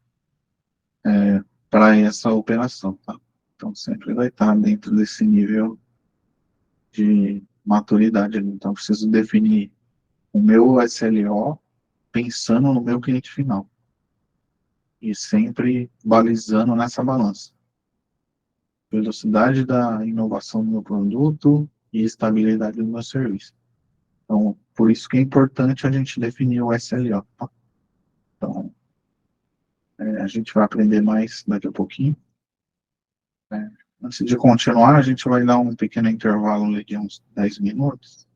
para essa operação, tá? Então, sempre vai estar dentro desse nível de maturidade. Então, eu preciso definir o meu SLO pensando no meu cliente final e sempre balizando nessa balança. Velocidade da inovação do meu produto e estabilidade do meu serviço. Então, por isso que é importante a gente definir o SLO, tá? Então, a gente vai aprender mais daqui a pouquinho. Antes de continuar, a gente vai dar um pequeno intervalo de uns 10 minutos,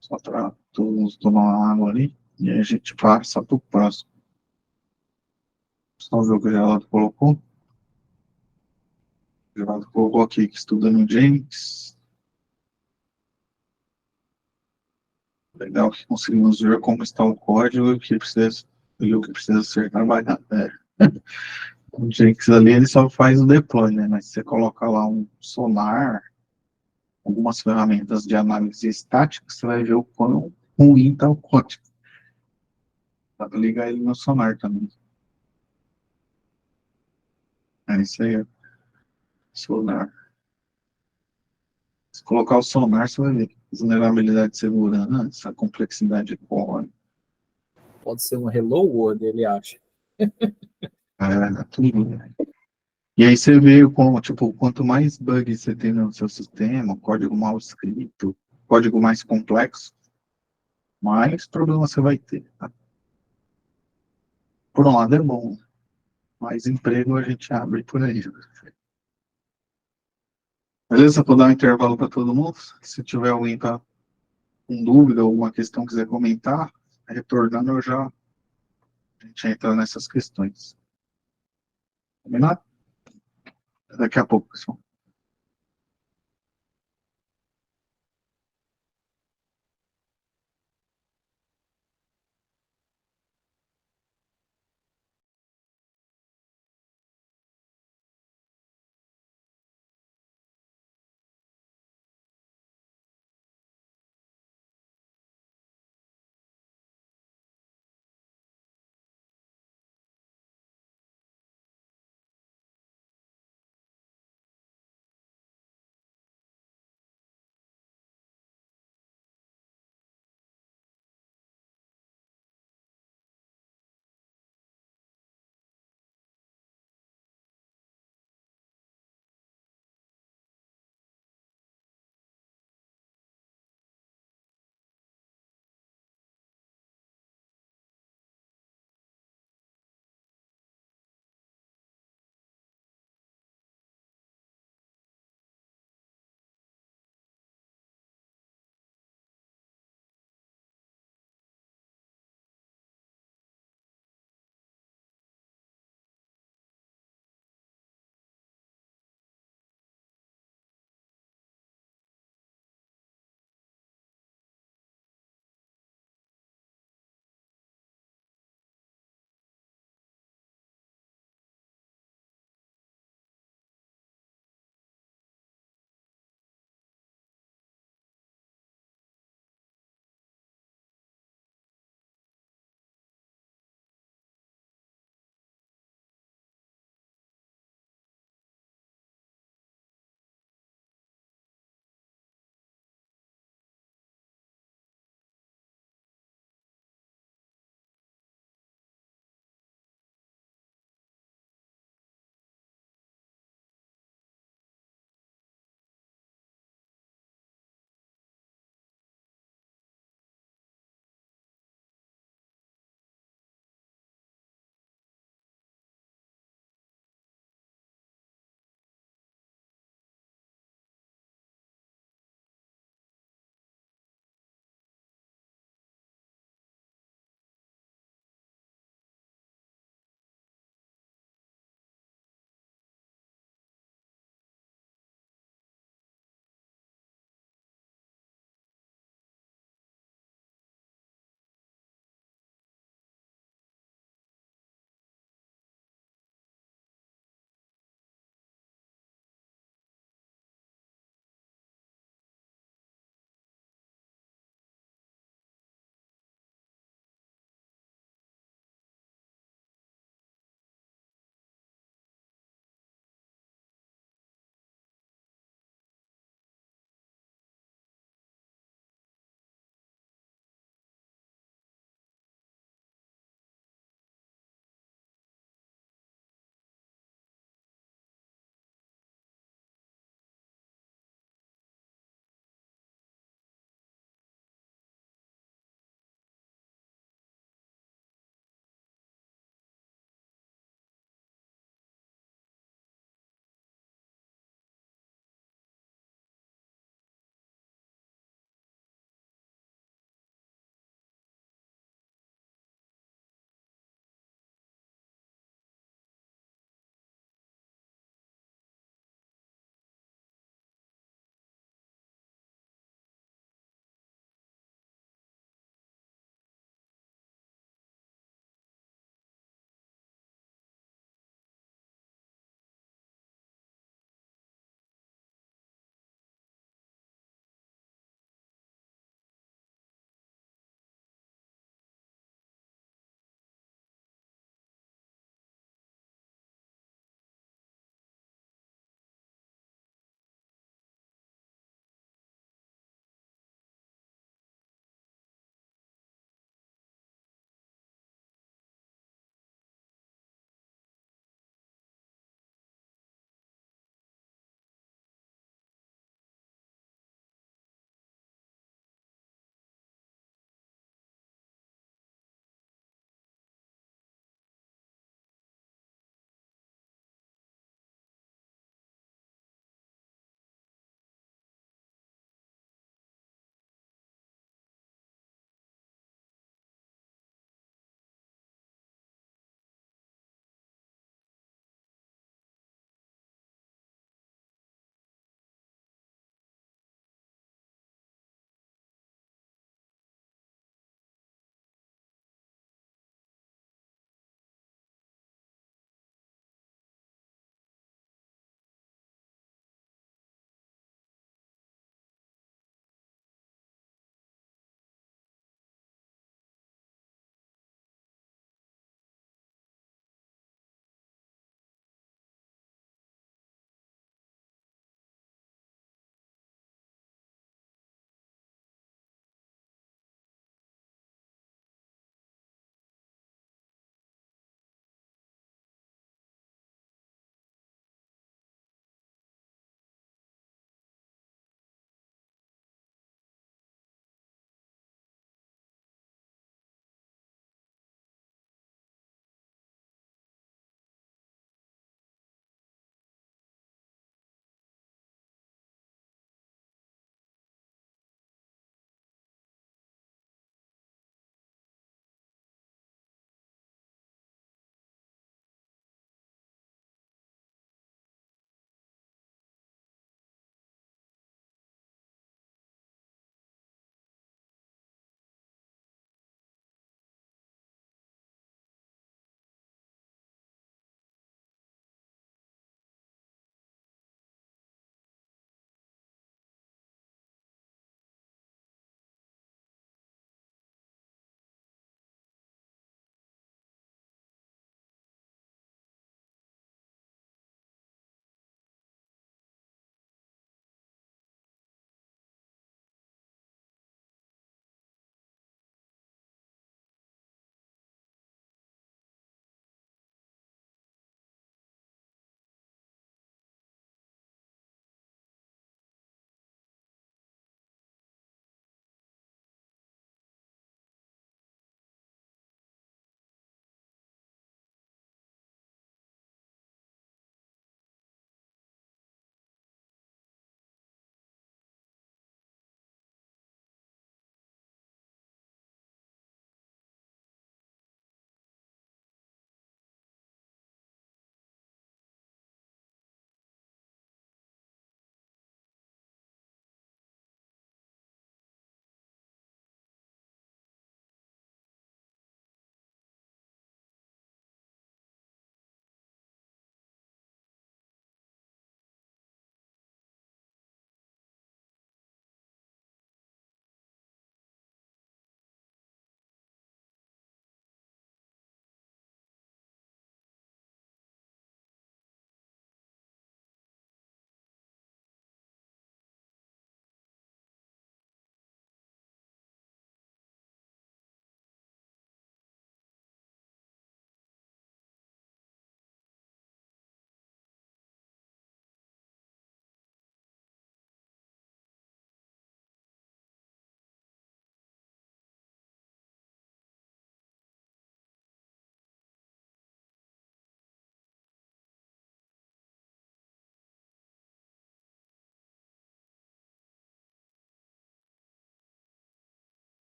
só para todos tomar uma água ali, e aí a gente passa para o próximo. Só ver o que o Geraldo colocou. O Geraldo colocou aqui que estuda no Jenkins. Legal que conseguimos ver como está o código e o que precisa ser trabalhado. O Jenkins ali ele só faz o deploy, né? Mas se você coloca lá um Sonar, algumas ferramentas de análise estática, você vai ver o quão ruim está o código. Dá para ligar ele no Sonar também. É isso aí, Sonar. Se colocar o Sonar, você vai ver vulnerabilidade de segurança, complexidade de código. pode ser um Hello World, ele acha. Tudo. E aí você vê como, tipo, quanto mais bugs você tem no seu sistema, código mal escrito, código mais complexo, mais problema você vai ter. Tá? Por um lado é bom, mais emprego a gente abre por aí. Beleza? Vou dar um intervalo para todo mundo. Se tiver alguém com dúvida, alguma questão quiser comentar, retornando, a gente entra nessas questões. Combinado? Daqui a pouco, pessoal.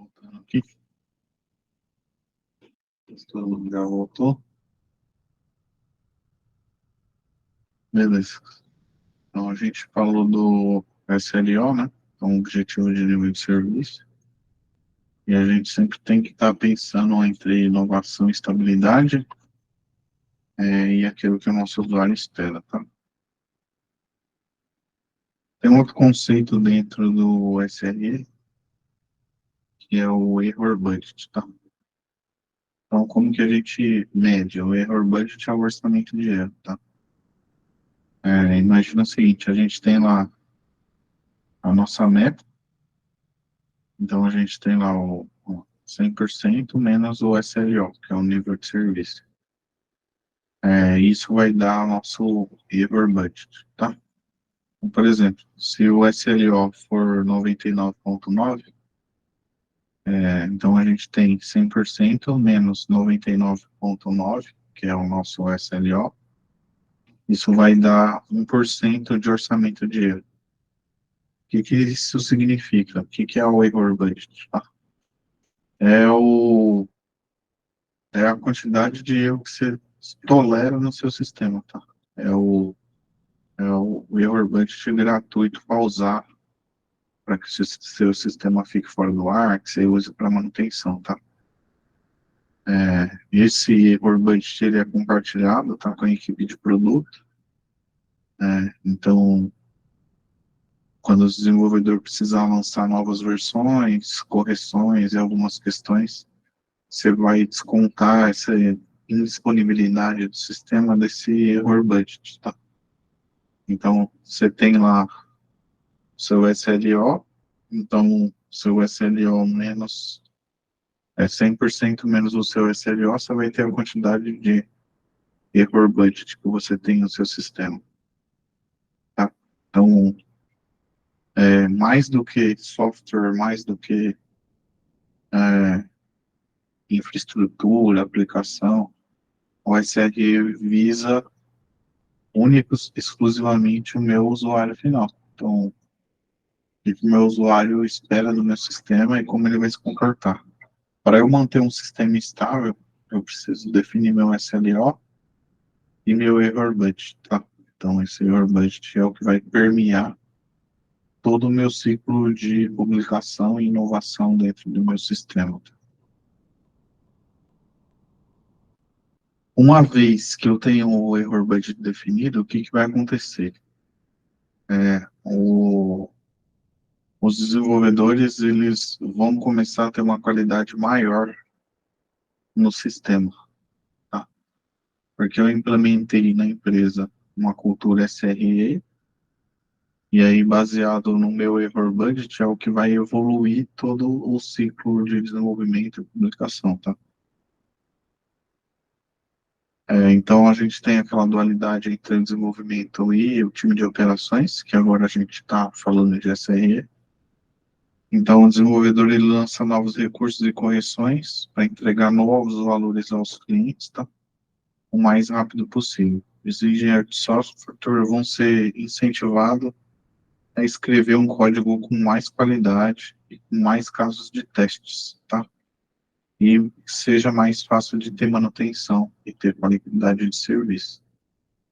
Voltando aqui. Todo mundo já voltou. Beleza. Então, a gente falou do SLO, né? Então, Objetivo de Nível de Serviço. E a gente sempre tem que estar pensando entre inovação e estabilidade, e aquilo que o nosso usuário espera, tá? Tem um outro conceito dentro do SRE, que é o Error Budget, tá? Então, como que a gente mede? O Error Budget é o orçamento de erro, tá? Imagina o seguinte, a gente tem lá a nossa meta, então a gente tem lá o 100% menos o SLO, que é o nível de serviço. Isso vai dar nosso Error Budget, tá? Então, por exemplo, se o SLO for 99,9, então a gente tem 100% menos 99,9, que é o nosso SLO, isso vai dar 1% de orçamento de erro. O que isso significa? O que é o Error Budget? Tá? É, o, é a quantidade de erro que você tolera no seu sistema, tá? O Error Budget gratuito para usar, para que o seu sistema fique fora do ar, que você use para manutenção, tá? Esse Error Budget ele é compartilhado, tá, com a equipe de produto. Então, quando o desenvolvedor precisar lançar novas versões, correções e algumas questões, você vai descontar essa indisponibilidade do sistema desse Error Budget, tá? Então, você tem lá o seu SLO, então, seu SLO menos 100% menos o seu SLO, você vai ter a quantidade de Error Budget que você tem no seu sistema, tá? Então, mais do que software, mais do que é, infraestrutura, aplicação, o SRE visa únicos, exclusivamente o meu usuário final. Então, o que o meu usuário espera do meu sistema e como ele vai se comportar. Para eu manter um sistema estável, eu preciso definir meu SLO e meu Error Budget, tá? Então, esse Error Budget é o que vai permear todo o meu ciclo de publicação e inovação dentro do meu sistema. Uma vez que eu tenho o Error Budget definido, o que vai acontecer? Os desenvolvedores eles vão começar a ter uma qualidade maior no sistema, tá? Porque eu implementei na empresa uma cultura SRE, e aí, baseado no meu Error Budget, é o que vai evoluir todo o ciclo de desenvolvimento e publicação, tá? Então, a gente tem aquela dualidade entre o desenvolvimento e o time de operações, que agora a gente está falando de SRE. Então, o desenvolvedor ele lança novos recursos e correções para entregar novos valores aos clientes, tá? O mais rápido possível. Os engenheiros de software vão ser incentivados a escrever um código com mais qualidade e com mais casos de testes, tá? E que seja mais fácil de ter manutenção e ter qualidade de serviço.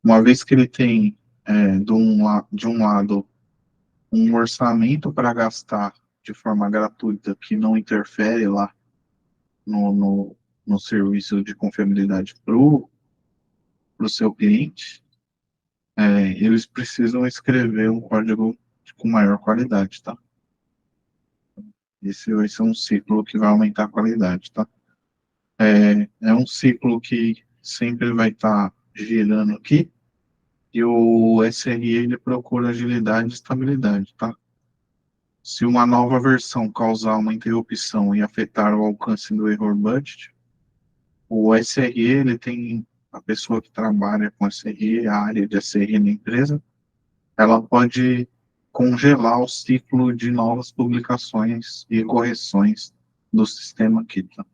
Uma vez que ele tem, de um lado, um orçamento para gastar de forma gratuita que não interfere lá no serviço de confiabilidade para o seu cliente, eles precisam escrever um código com maior qualidade, tá? Esse vai ser um ciclo que vai aumentar a qualidade, tá? É um ciclo que sempre vai estar girando aqui, e o SRE ele procura agilidade e estabilidade, tá? Se uma nova versão causar uma interrupção e afetar o alcance do Error Budget, o SRE, ele tem a pessoa que trabalha com SRE, a área de SRE na empresa, ela pode congelar o ciclo de novas publicações e correções do sistema aqui, tá?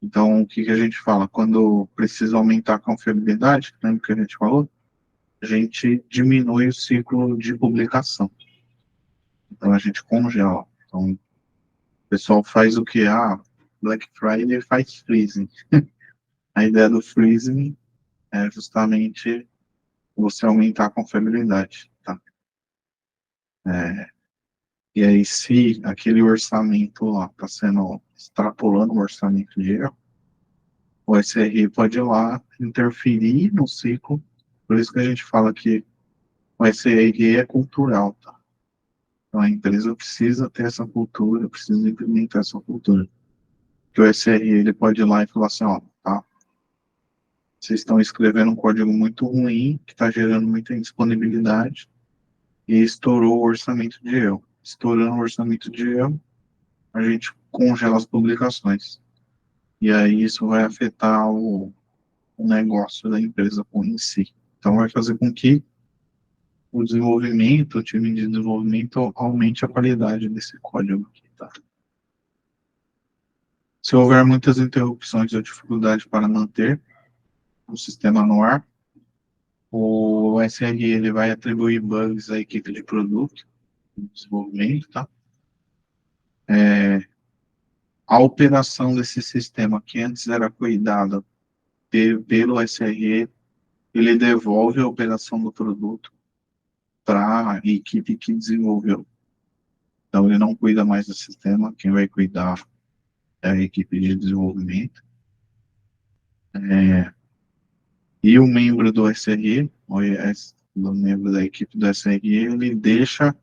Então, o que a gente fala? Quando precisa aumentar a confiabilidade, lembra que a gente falou? A gente diminui o ciclo de publicação. Então, a gente congela. Então, pessoal faz o que? Black Friday faz freezing. A ideia do freezing é justamente você aumentar a confiabilidade, tá? E aí, se aquele orçamento lá está sendo extrapolando o orçamento de erro, o SRE pode ir lá interferir no ciclo. Por isso que a gente fala que o SRE é cultural, tá? Então a empresa precisa ter essa cultura, precisa implementar essa cultura. Que o SRE ele pode ir lá e falar assim, ó, tá? Vocês estão escrevendo um código muito ruim, que está gerando muita indisponibilidade, e estourou o orçamento de erro. Estourando o orçamento de erro, a gente congela as publicações. E aí isso vai afetar o negócio da empresa em si. Então vai fazer com que o desenvolvimento, o time de desenvolvimento aumente a qualidade desse código aqui, tá? Se houver muitas interrupções ou dificuldade para manter o sistema no ar, o SRE ele vai atribuir bugs à equipe de produto, de desenvolvimento, tá? A operação desse sistema, que antes era cuidada pelo SRE, ele devolve a operação do produto para a equipe que desenvolveu. Então, ele não cuida mais do sistema, quem vai cuidar é a equipe de desenvolvimento. E o membro do SRE, o membro da equipe do SRE, ele deixa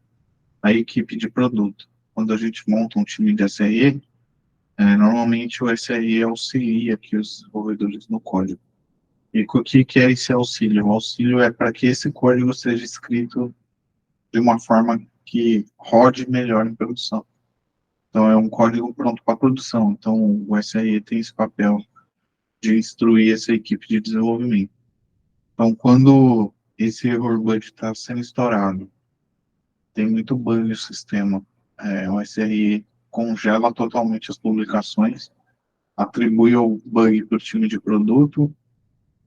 a equipe de produto. Quando a gente monta um time de SRE, normalmente o SRE auxilia aqui os desenvolvedores no código. E o que é esse auxílio? O auxílio é para que esse código seja escrito de uma forma que rode melhor em produção. Então, é um código pronto para produção. Então, o SRE tem esse papel de instruir essa equipe de desenvolvimento. Então, quando esse error bug está sendo estourado, tem muito bug no sistema, o SRE congela totalmente as publicações, atribui o bug para o time de produto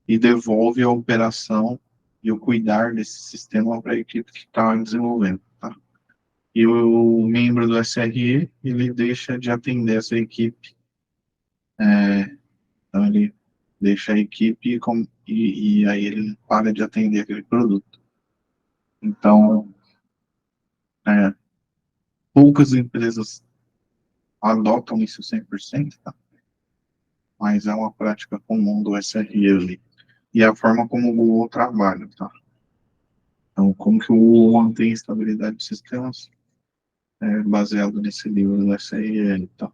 e devolve a operação e o cuidar desse sistema para a equipe que está desenvolvendo, tá? E o membro do SRE, ele deixa de atender essa equipe, então ele deixa a equipe e aí ele para de atender aquele produto. Então, é, poucas empresas adotam isso 100%, tá? Mas é uma prática comum do SRE ali. E é a forma como o Google trabalha, tá? Então, como que o Google mantém estabilidade de sistemas baseado nesse livro do SRE, tá?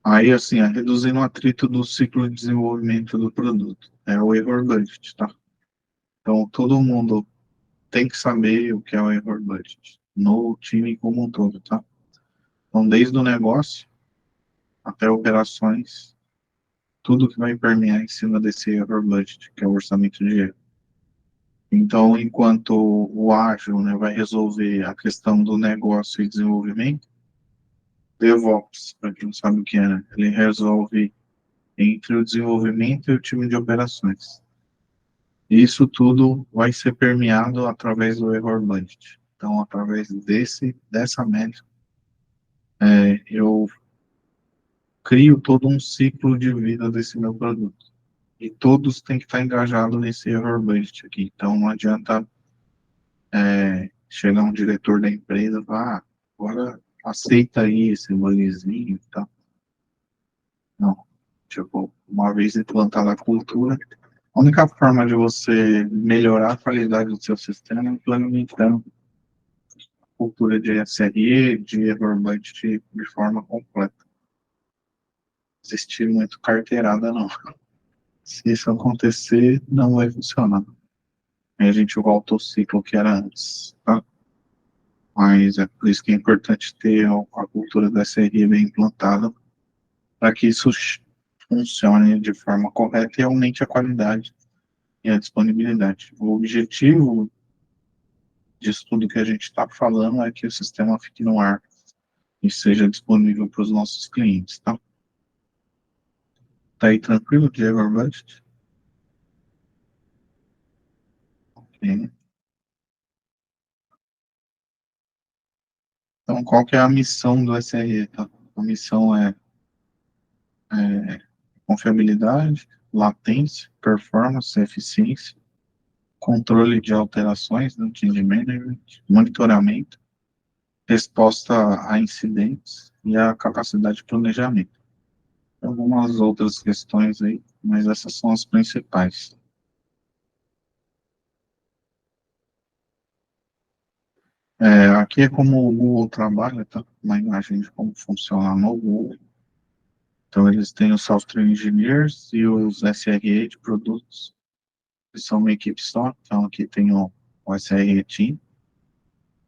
Aí, assim, reduzindo o atrito do ciclo de desenvolvimento do produto. É o error budget, tá? Então, todo mundo tem que saber o que é o error budget, no time como um todo, tá? Então, desde o negócio até operações, tudo que vai permear em cima desse error budget, que é o orçamento de erro. Então, enquanto o ágil, né, vai resolver a questão do negócio e desenvolvimento, DevOps, para quem não sabe o que é, né, ele resolve entre o desenvolvimento e o time de operações. Isso tudo vai ser permeado através do error budget. Então, através dessa métrica, eu crio todo um ciclo de vida desse meu produto. E todos têm que estar engajados nesse error budget aqui. Então, não adianta chegar um diretor da empresa e falar, agora aceita aí esse bugzinho e tal. Não. Tipo, uma vez implantada a cultura, a única forma de você melhorar a qualidade do seu sistema é implementando cultura de SRE, de error budget de forma completa. Não existir muito carteirada, não. Se isso acontecer, não vai funcionar. Aí a gente volta ao ciclo que era antes, tá? Mas é por isso que é importante ter a cultura da SRE bem implantada, para que isso funcione de forma correta e aumente a qualidade e a disponibilidade. O objetivo disso tudo que a gente está falando é que o sistema fique no ar e seja disponível para os nossos clientes, tá? Tá aí tranquilo, Diego Budget? Ok. Então, qual que é a missão do SRE? Tá? A missão é confiabilidade, latência, performance, eficiência, controle de alterações no change management, monitoramento, resposta a incidentes e a capacidade de planejamento. Tem algumas outras questões aí, mas essas são as principais. Aqui é como o Google trabalha, tá? Uma imagem de como funciona no Google. Então, eles têm os software engineers e os SRE de produtos, que são uma equipe só. Então, aqui tem o SRE Team,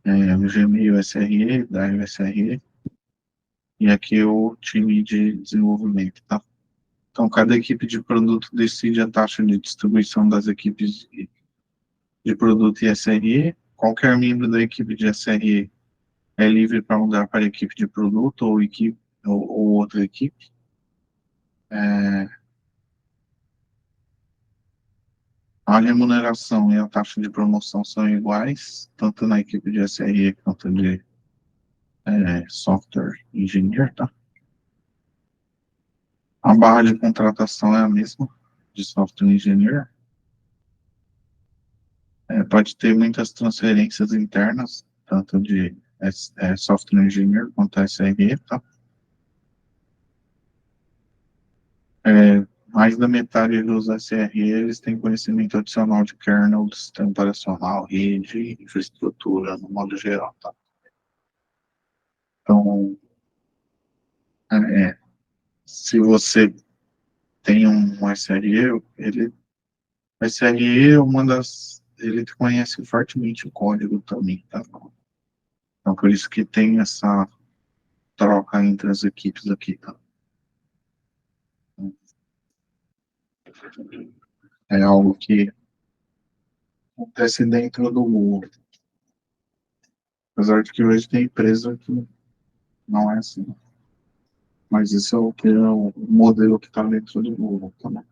o Gmail SRE, da SRE, e aqui o time de desenvolvimento, tá? Então, cada equipe de produto decide a taxa de distribuição das equipes de produto e SRE. Qualquer membro da equipe de SRE é livre para mudar para a equipe de produto ou outra equipe. A remuneração e a taxa de promoção são iguais, tanto na equipe de SRE quanto de software engineer, tá? A barra de contratação é a mesma, de software engineer. Pode ter muitas transferências internas, tanto de software engineer quanto SRE, tá? Mais da metade dos SRE, eles têm conhecimento adicional de kernel, do sistema operacional, rede, infraestrutura, no modo geral, tá? Então, se você tem um SRE, SRE é ele conhece fortemente o código também, tá? Então, por isso que tem essa troca entre as equipes aqui, tá? É algo que acontece dentro do Google. Apesar de que hoje tem empresa que não é assim. Mas isso é o que é o modelo que está dentro do Google também.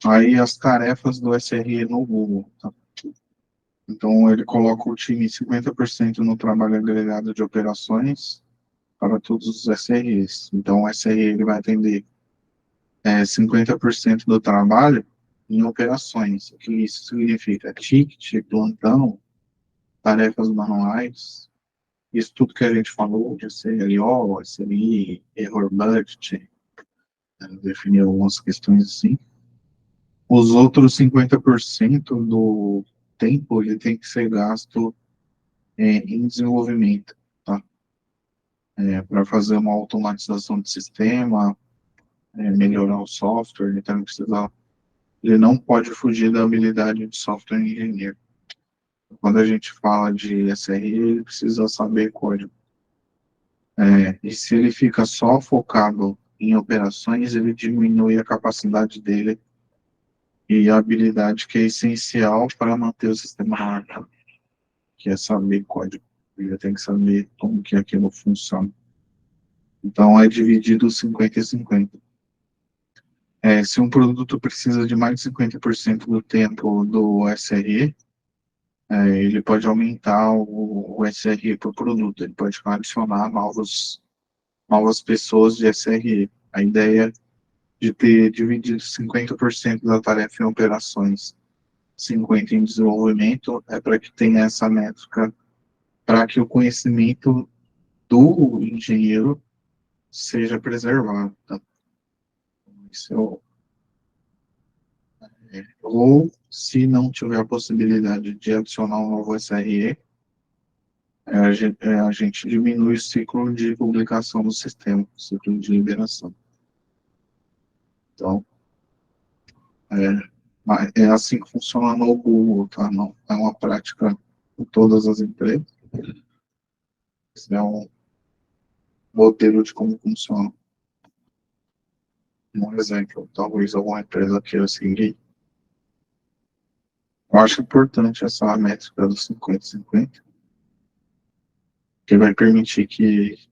Aí as tarefas do SRE no Google, tá? Então ele coloca o time 50% no trabalho agregado de operações para todos os SREs. Então o SRE ele vai atender 50% do trabalho em operações. O que isso significa? Ticket, plantão, tarefas manuais, isso tudo que a gente falou, de CLO, SLI, error budget, definir algumas questões assim. Os outros 50% do tempo ele tem que ser gasto em desenvolvimento, tá? Para fazer uma automatização do sistema, melhorar o software, então ele não pode fugir da habilidade de software engineer. Quando a gente fala de SRE, ele precisa saber código. E se ele fica só focado em operações, ele diminui a capacidade dele e a habilidade que é essencial para manter o sistema no ar, que é saber código. Ele tem que saber como que aquilo funciona. Então, é dividido 50 e 50. Se um produto precisa de mais de 50% do tempo do SRE, ele pode aumentar o SRE por produto, ele pode adicionar novas pessoas de SRE. A ideia de ter dividido 50% da tarefa em operações, 50% em desenvolvimento, é para que tenha essa métrica, para que o conhecimento do engenheiro seja preservado. Tá? Ou, se não tiver a possibilidade de adicionar um novo SRE, a gente diminui o ciclo de publicação do sistema, o ciclo de liberação. Então, é assim que funciona no Google, tá? Não é uma prática em todas as empresas. Esse é um modelo de como funciona. Um exemplo, talvez alguma empresa queira seguir. Eu acho importante essa métrica do 50-50, que vai permitir que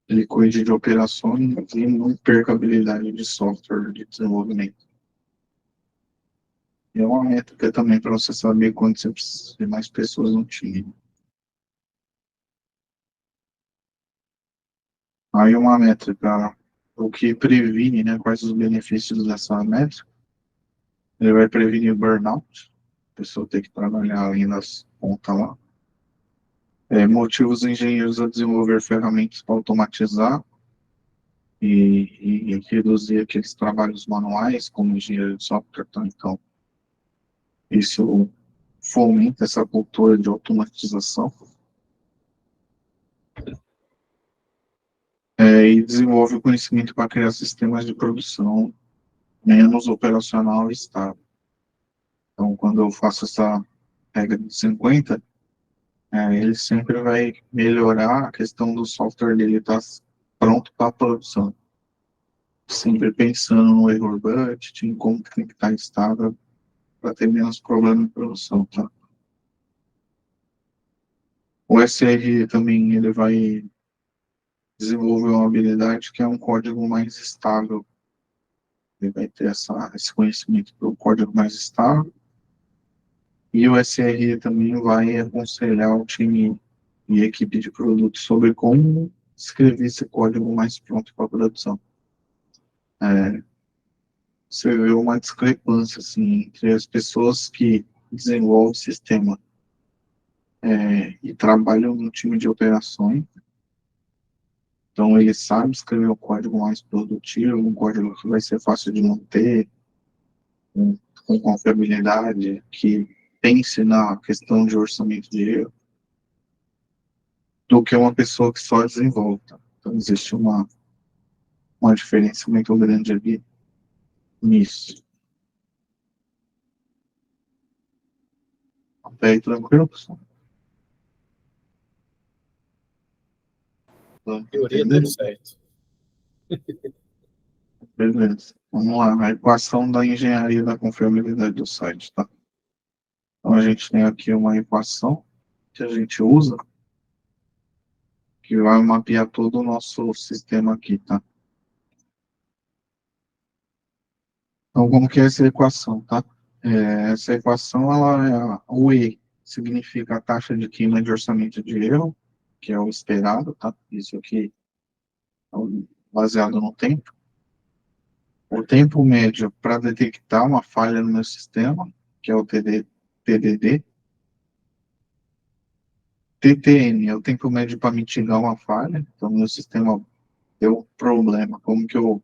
ele cuide de operações e não perca a habilidade de software de desenvolvimento. E é uma métrica também para você saber quando você precisa de mais pessoas no time. Aí uma métrica, o que previne, né, quais os benefícios dessa métrica, ele vai prevenir burnout, a pessoa tem que trabalhar além das contas lá. Motiva os engenheiros a desenvolver ferramentas para automatizar e reduzir aqueles trabalhos manuais, como engenheiro de software. Tá? Então, isso fomenta essa cultura de automatização. E desenvolve o conhecimento para criar sistemas de produção menos operacional e estável. Então, quando eu faço essa regra de 50, ele sempre vai melhorar a questão do software dele estar pronto para a produção. Sempre pensando no error budget, em como tem que estar estável para ter menos problema em produção, tá? O SR também ele vai desenvolver uma habilidade que é um código mais estável. Ele vai ter esse conhecimento do código mais estável. E o SR também vai aconselhar o time e equipe de produto sobre como escrever esse código mais pronto para a produção. Você vê uma discrepância assim, entre as pessoas que desenvolvem o sistema e trabalham no time de operações. Então, ele sabe escrever um código mais produtivo, um código que vai ser fácil de manter, com confiabilidade, que pense na questão de orçamento de erro, do que uma pessoa que só desenvolve. Tá? Então, existe uma diferença muito grande ali nisso. Até aí, tranquilo, pessoal? Teoria Entender? tudo certo. Beleza. Vamos lá. A equação da engenharia da confiabilidade do site, tá? Então, a gente tem aqui uma equação que a gente usa, que vai mapear todo o nosso sistema aqui, tá? Então, como que é essa equação, tá? Essa equação, o E significa a taxa de queima de orçamento de erro, que é o esperado, tá? Isso aqui é baseado no tempo. O tempo médio para detectar uma falha no meu sistema, que é o TDD. TTM é o tempo médio para mitigar uma falha. Então, meu sistema deu um problema. Como que eu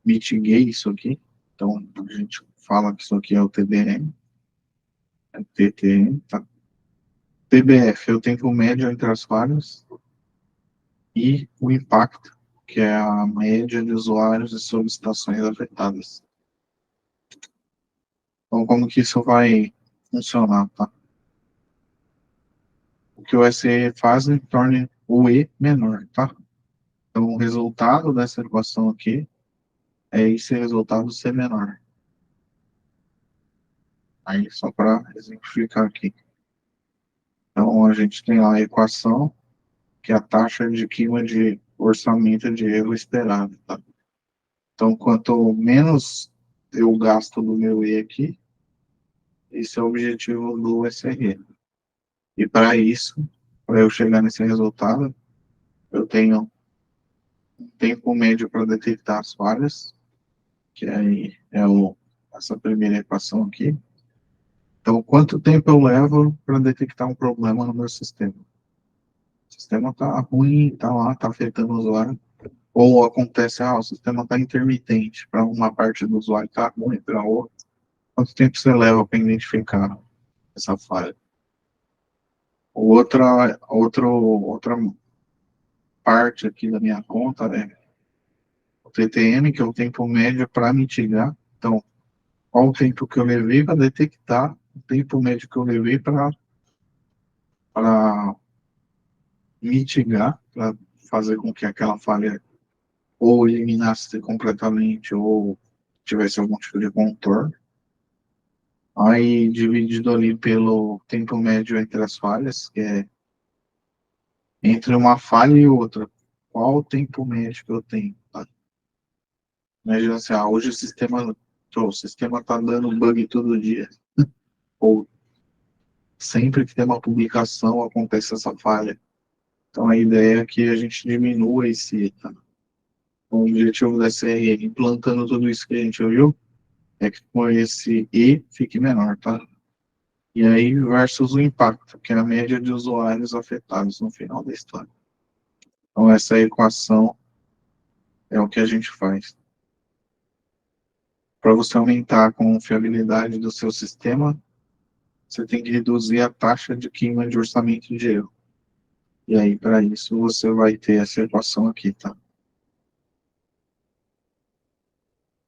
mitiguei isso aqui? Então, a gente fala que isso aqui é o TDM, TTM, tá? TBF é o tempo médio entre as falhas e o impacto, que é a média de usuários e solicitações afetadas. Então, como que isso vai funcionar, tá? O que o SE faz, ele torna o E menor, tá? Então, o resultado dessa equação aqui é esse resultado ser menor. Aí, só para exemplificar aqui. Então, a gente tem lá a equação, que é a taxa de queima de orçamento de erro esperado, tá? Então, quanto menos eu gasto do meu E aqui, esse é o objetivo do SRE. E para isso, para eu chegar nesse resultado, eu tenho um tempo médio para detectar as falhas, que aí essa primeira equação aqui. Então, quanto tempo eu levo para detectar um problema no meu sistema? O sistema está ruim, está lá, está afetando o usuário. Ou acontece, o sistema está intermitente, para uma parte do usuário está ruim, para outra. Quanto tempo você leva para identificar essa falha? Outra parte aqui da minha conta é o TTM, que é o tempo médio para mitigar. Então, qual o tempo que eu levei para detectar, o tempo médio que eu levei para mitigar, para fazer com que aquela falha ou eliminasse completamente ou tivesse algum tipo de contorno. Aí, dividido ali pelo tempo médio entre as falhas, que é entre uma falha e outra, qual o tempo médio que eu tenho? Tá? Imagina assim, hoje o sistema Então, o sistema está dando bug todo dia. Ou sempre que tem uma publicação acontece essa falha. Então, a ideia é que a gente diminua esse. Tá? O objetivo da SRE, implantando tudo isso que a gente viu, é que com esse E fique menor, tá? E aí, versus o impacto, que é a média de usuários afetados no final da história. Então, essa equação é o que a gente faz. Para você aumentar a confiabilidade do seu sistema, você tem que reduzir a taxa de queima de orçamento de erro. E aí, para isso, você vai ter essa equação aqui, tá?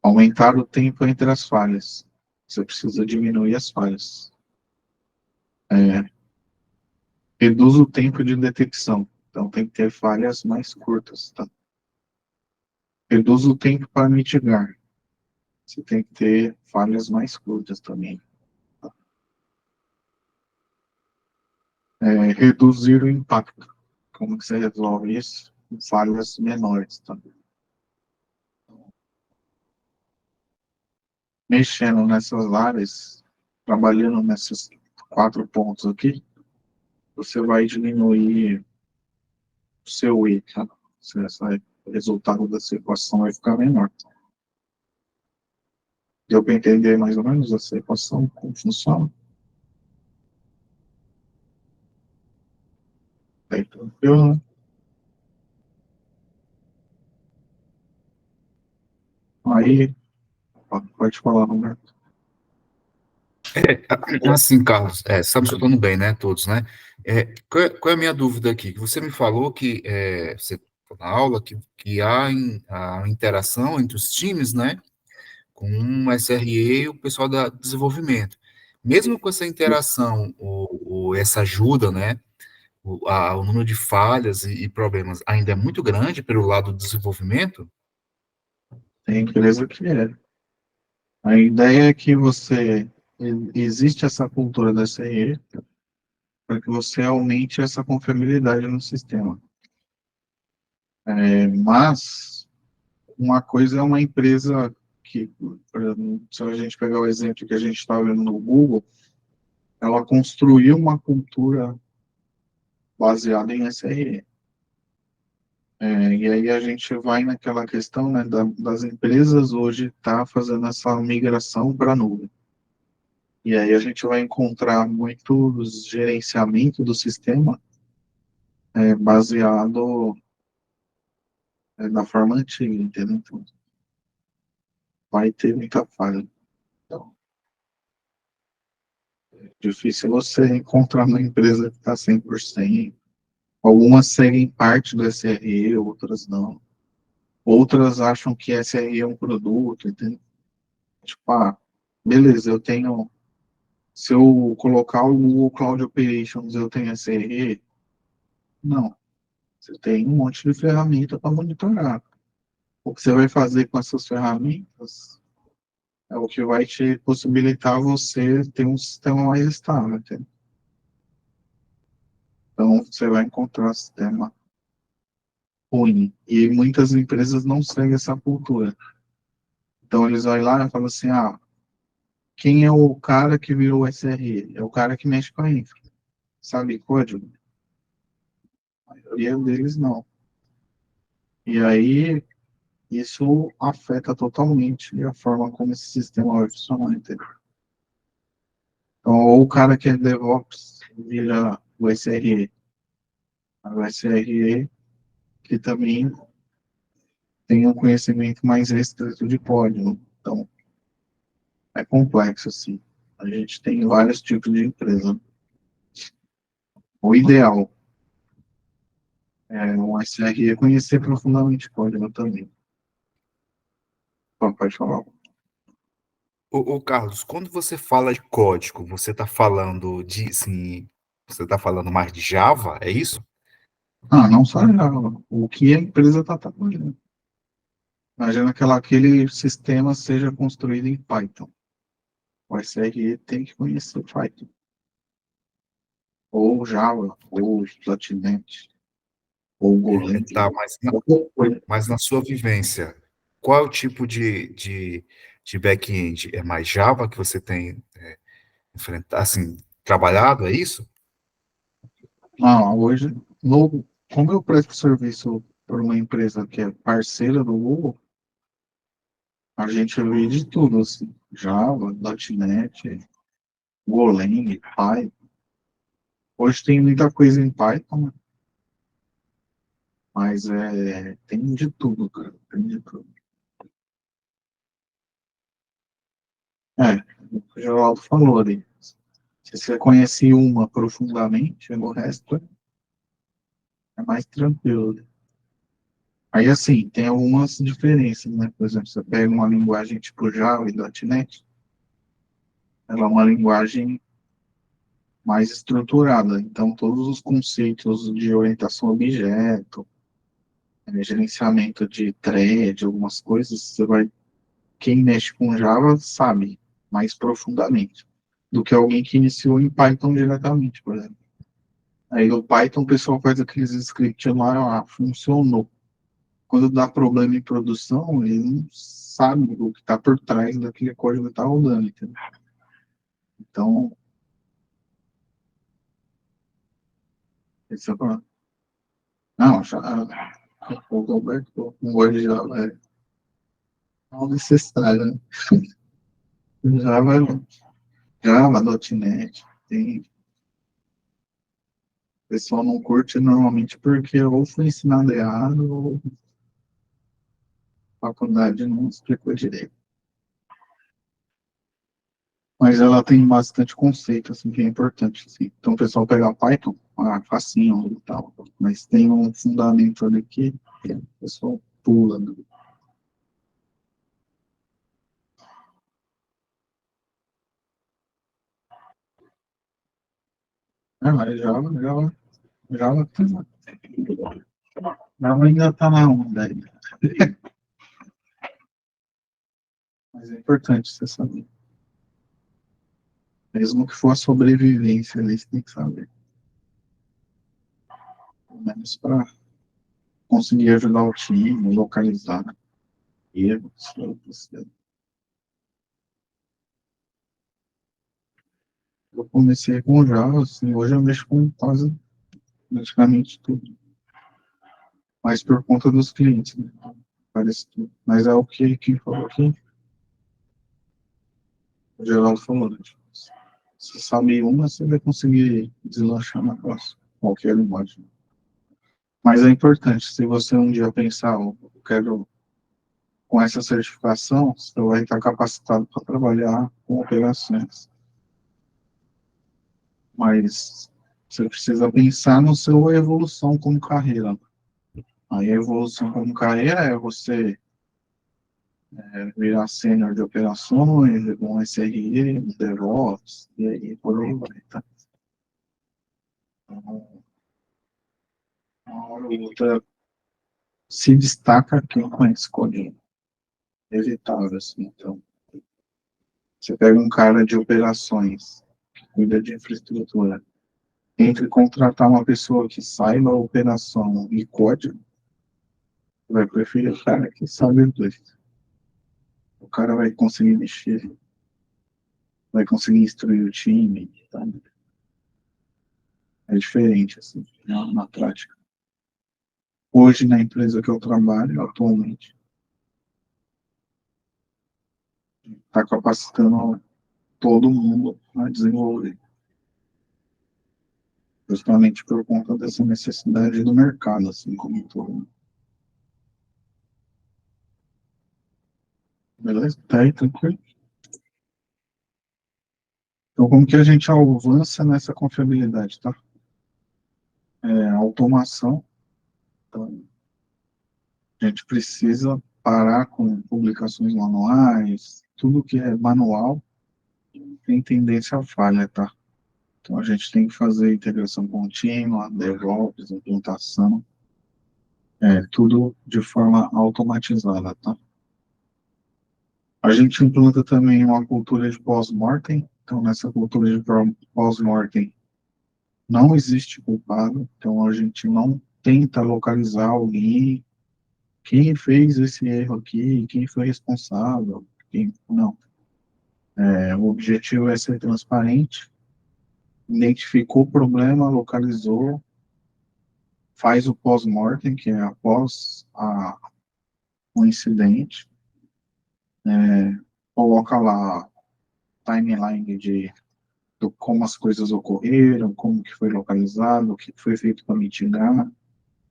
Aumentar o tempo entre as falhas. Você precisa diminuir as falhas. Reduz o tempo de detecção. Então, tem que ter falhas mais curtas, tá? Reduz o tempo para mitigar. Você tem que ter falhas mais curtas também. Tá? Reduzir o impacto. Como que você resolve isso? Com falhas menores, tá? Mexendo nessas áreas, trabalhando nesses 4 pontos aqui, você vai diminuir o seu E, tá? O resultado dessa equação vai ficar menor. Deu para entender mais ou menos essa equação, como funciona? Bem tranquilo, né? Aí, pode falar, Roberto. Assim, Carlos, estamos escutando bem, né, todos, né? Qual é a minha dúvida aqui? Que você me falou que, você falou na aula, que há a interação entre os times, né, com o SRE e o pessoal da desenvolvimento. Mesmo com essa interação, essa ajuda, né, o número de falhas e problemas ainda é muito grande pelo lado do desenvolvimento. Tem empresa que é. A ideia é que existe essa cultura da SRE para que você aumente essa confiabilidade no sistema. Mas, uma coisa é uma empresa que, por exemplo, se a gente pegar o exemplo que a gente está vendo no Google, ela construiu uma cultura baseada em SRE. E aí a gente vai naquela questão, né, das empresas hoje tá fazendo essa migração para a nuvem. E aí a gente vai encontrar muitos gerenciamento do sistema baseado na forma antiga, entendeu? Então, vai ter muita falha. Então, é difícil você encontrar uma empresa que está 100%. Algumas seguem parte do SRE, outras não. Outras acham que SRE é um produto, entendeu? Tipo, beleza, eu tenho. Se eu colocar o Google Cloud Operations, eu tenho SRE? Não. Você tem um monte de ferramenta para monitorar. O que você vai fazer com essas ferramentas é o que vai te possibilitar você ter um sistema mais estável, entendeu? Então, você vai encontrar um sistema ruim. E muitas empresas não seguem essa cultura. Então, eles vão lá e falam assim, quem é o cara que virou SRE? É o cara que mexe com a infra. Sabe código? A maioria deles não. E aí, isso afeta totalmente a forma como esse sistema vai funcionar, entendeu? Então, ou o cara que é DevOps vira o SRE. O SRE que também tem um conhecimento mais restrito de código. Então, é complexo, assim. A gente tem vários tipos de empresa. O ideal é um SRE conhecer profundamente código também. Pode falar. Ô, Carlos, quando você fala de código, você está falando de, assim, você está falando mais de Java, é isso? Não só Java. O que a empresa está trabalhando. Imagina que aquele sistema seja construído em Python. O SRE tem que conhecer Python. Ou Java, ou .NET, ou Golang. Tá, mas na sua vivência, qual é o tipo de back-end é mais Java que você tem enfrentar, assim, trabalhado, é isso? Não, hoje, como eu presto serviço por uma empresa que é parceira do Google, a gente vê de tudo, assim, Java, .NET, Golang, Python. Hoje tem muita coisa em Python, né? Mas tem de tudo, cara, tem de tudo. É, o que o Geraldo falou ali. Se você conhece uma profundamente, o resto é mais tranquilo, né? Aí, assim, tem algumas diferenças, né? Por exemplo, você pega uma linguagem tipo Java e .NET, ela é uma linguagem mais estruturada. Então, todos os conceitos de orientação a objeto, gerenciamento de thread, algumas coisas, quem mexe com Java sabe mais profundamente do que alguém que iniciou em Python diretamente, por exemplo. Aí no Python o pessoal faz aqueles scripts lá, funcionou. Quando dá problema em produção, ele não sabe o que está por trás daquele código que está rodando, entendeu? Então, esse é o problema. Não, já, o Roberto, o hoje já é não necessário, né? Java, Java, .NET, tem, o pessoal não curte normalmente porque ou foi ensinado errado ou a faculdade não explicou direito. Mas ela tem bastante conceito, assim, que é importante, assim. Então, o pessoal pega Python, facinho e tal, mas tem um fundamento ali que o pessoal pula, né? Mas Java, Java ainda tá na onda ainda. Mas é importante você saber. Mesmo que for a sobrevivência ali, você tem que saber. Pelo menos para conseguir ajudar o time, localizar erros. Eu comecei com Java, assim, hoje eu mexo com quase praticamente tudo. Mas por conta dos clientes, né? Parece tudo. Mas é o que quem falou aqui, o Geraldo falou, né? Tipo, se você sabe uma, você vai conseguir deslanchar na próxima, qualquer linguagem. Mas é importante, se você um dia pensar, eu quero, com essa certificação, você vai estar capacitado para trabalhar com operações. Mas você precisa pensar na sua evolução como carreira. Aí a evolução como carreira é você virar sênior de operações, um SRE, um DevOps, e aí por aí vai, tá? Então, uma hora ou outra se destaca quem conhece código. Evitável, assim. Então, você pega um cara de operações, que cuida de infraestrutura, entre contratar uma pessoa que saiba a operação e código, vai preferir o cara que sabe os dois. O cara vai conseguir mexer, vai conseguir instruir o time, tá? É diferente, assim, na prática. Hoje, na empresa que eu trabalho, atualmente, está capacitando todo mundo a desenvolver. Justamente por conta dessa necessidade do mercado, assim como todo mundo. Beleza? Tá aí, tranquilo? Então, como que a gente avança nessa confiabilidade, tá? Automação. Então, a gente precisa parar com publicações manuais, tudo que é manual tem tendência a falha, tá? Então, a gente tem que fazer integração contínua, DevOps, implantação, tudo de forma automatizada, tá? A gente implanta também uma cultura de pós-mortem. Então, nessa cultura de pós-mortem, não existe culpado. Então, a gente não tenta localizar alguém, quem fez esse erro aqui, quem foi responsável. químico, não. O objetivo é ser transparente, identificou o problema, localizou, faz o pós-mortem, que é após o incidente, coloca lá a timeline do como as coisas ocorreram, como que foi localizado, o que foi feito para mitigar,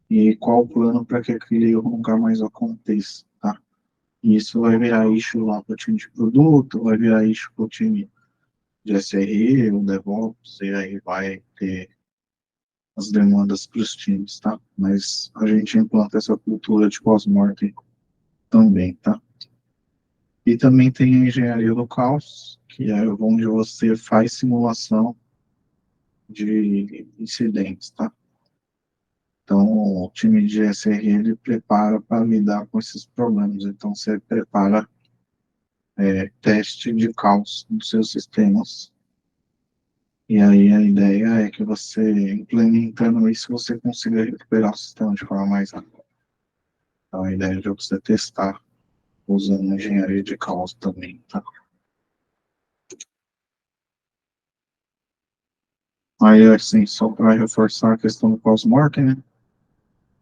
e qual o plano para que aquele erro nunca mais aconteça, tá? E isso vai virar issue lá para o time de produto, vai virar issue para o time de SRE, o DevOps, e aí vai ter as demandas para os times, tá? Mas a gente implanta essa cultura de pós-mortem também, tá? E também tem a engenharia do caos, que é onde você faz simulação de incidentes, tá? Então, o time de SRE ele prepara para lidar com esses problemas. Então, você prepara teste de caos dos seus sistemas. E aí a ideia é que você, implementando isso, você consiga recuperar o sistema de forma mais rápida. Então, a ideia é de você testar usando engenharia de caos também, tá? Aí, assim, só para reforçar a questão do pós-mortem, né?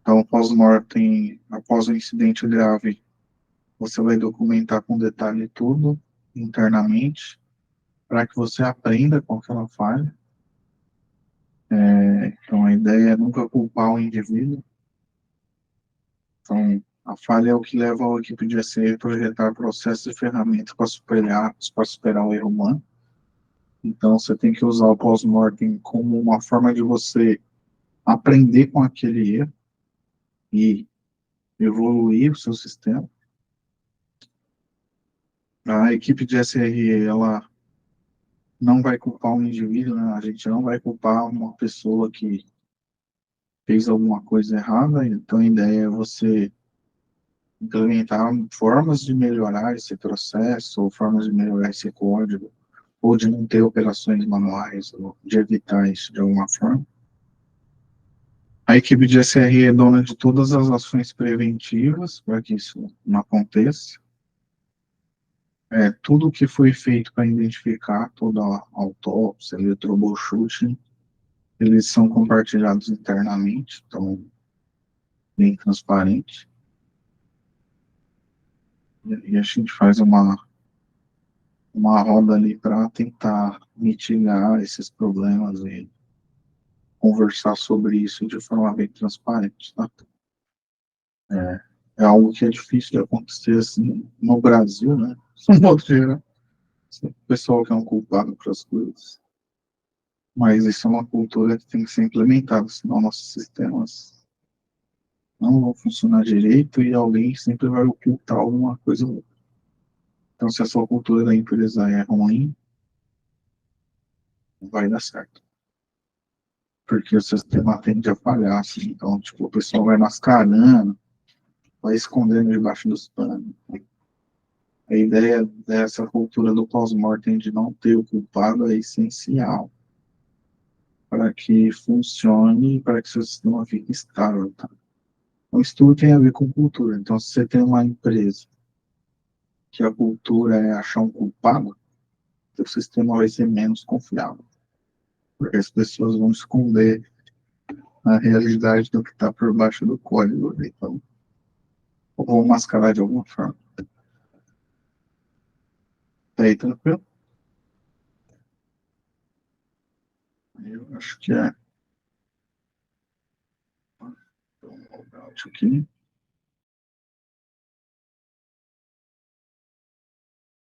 Então, pós-mortem, após o incidente grave, você vai documentar com detalhe tudo internamente, para que você aprenda com aquela falha. Então, a ideia é nunca culpar o indivíduo. Então, a falha é o que leva a equipe de SE a projetar processos e ferramentas para superar o erro humano. Então, você tem que usar o pós-mortem como uma forma de você aprender com aquele erro e evoluir o seu sistema. A equipe de SRE, ela não vai culpar um indivíduo, né? A gente não vai culpar uma pessoa que fez alguma coisa errada, então a ideia é você implementar formas de melhorar esse processo, ou formas de melhorar esse código, ou de não ter operações manuais, ou de evitar isso de alguma forma. A equipe de SRE é dona de todas as ações preventivas para que isso não aconteça. Tudo que foi feito para identificar toda a autópsia, troubleshooting, eles são compartilhados internamente, então, bem transparente. E a gente faz uma roda ali para tentar mitigar esses problemas e conversar sobre isso de forma bem transparente, tá? É algo que é difícil de acontecer assim no Brasil, né? De modo geral, o pessoal que é um culpado para as coisas. Mas isso é uma cultura que tem que ser implementada, senão nossos sistemas não vão funcionar direito e alguém sempre vai ocultar alguma coisa. Então, se a sua cultura da empresa é ruim, não vai dar certo. Porque o sistema tende a falhar, assim. Então, tipo, o pessoal vai mascarando, vai escondendo debaixo dos panos. A ideia dessa cultura do pós-mortem de não ter o culpado é essencial para que funcione e para que seu sistema fique estável, tá? Então, isso tudo tem a ver com cultura. Então, se você tem uma empresa que a cultura é achar um culpado, seu sistema vai ser menos confiável. Porque as pessoas vão esconder a realidade do que está por baixo do código. Então, ou vão mascarar de alguma forma. Tá aí, tranquilo? Eu acho que é. Então, vou dar aqui.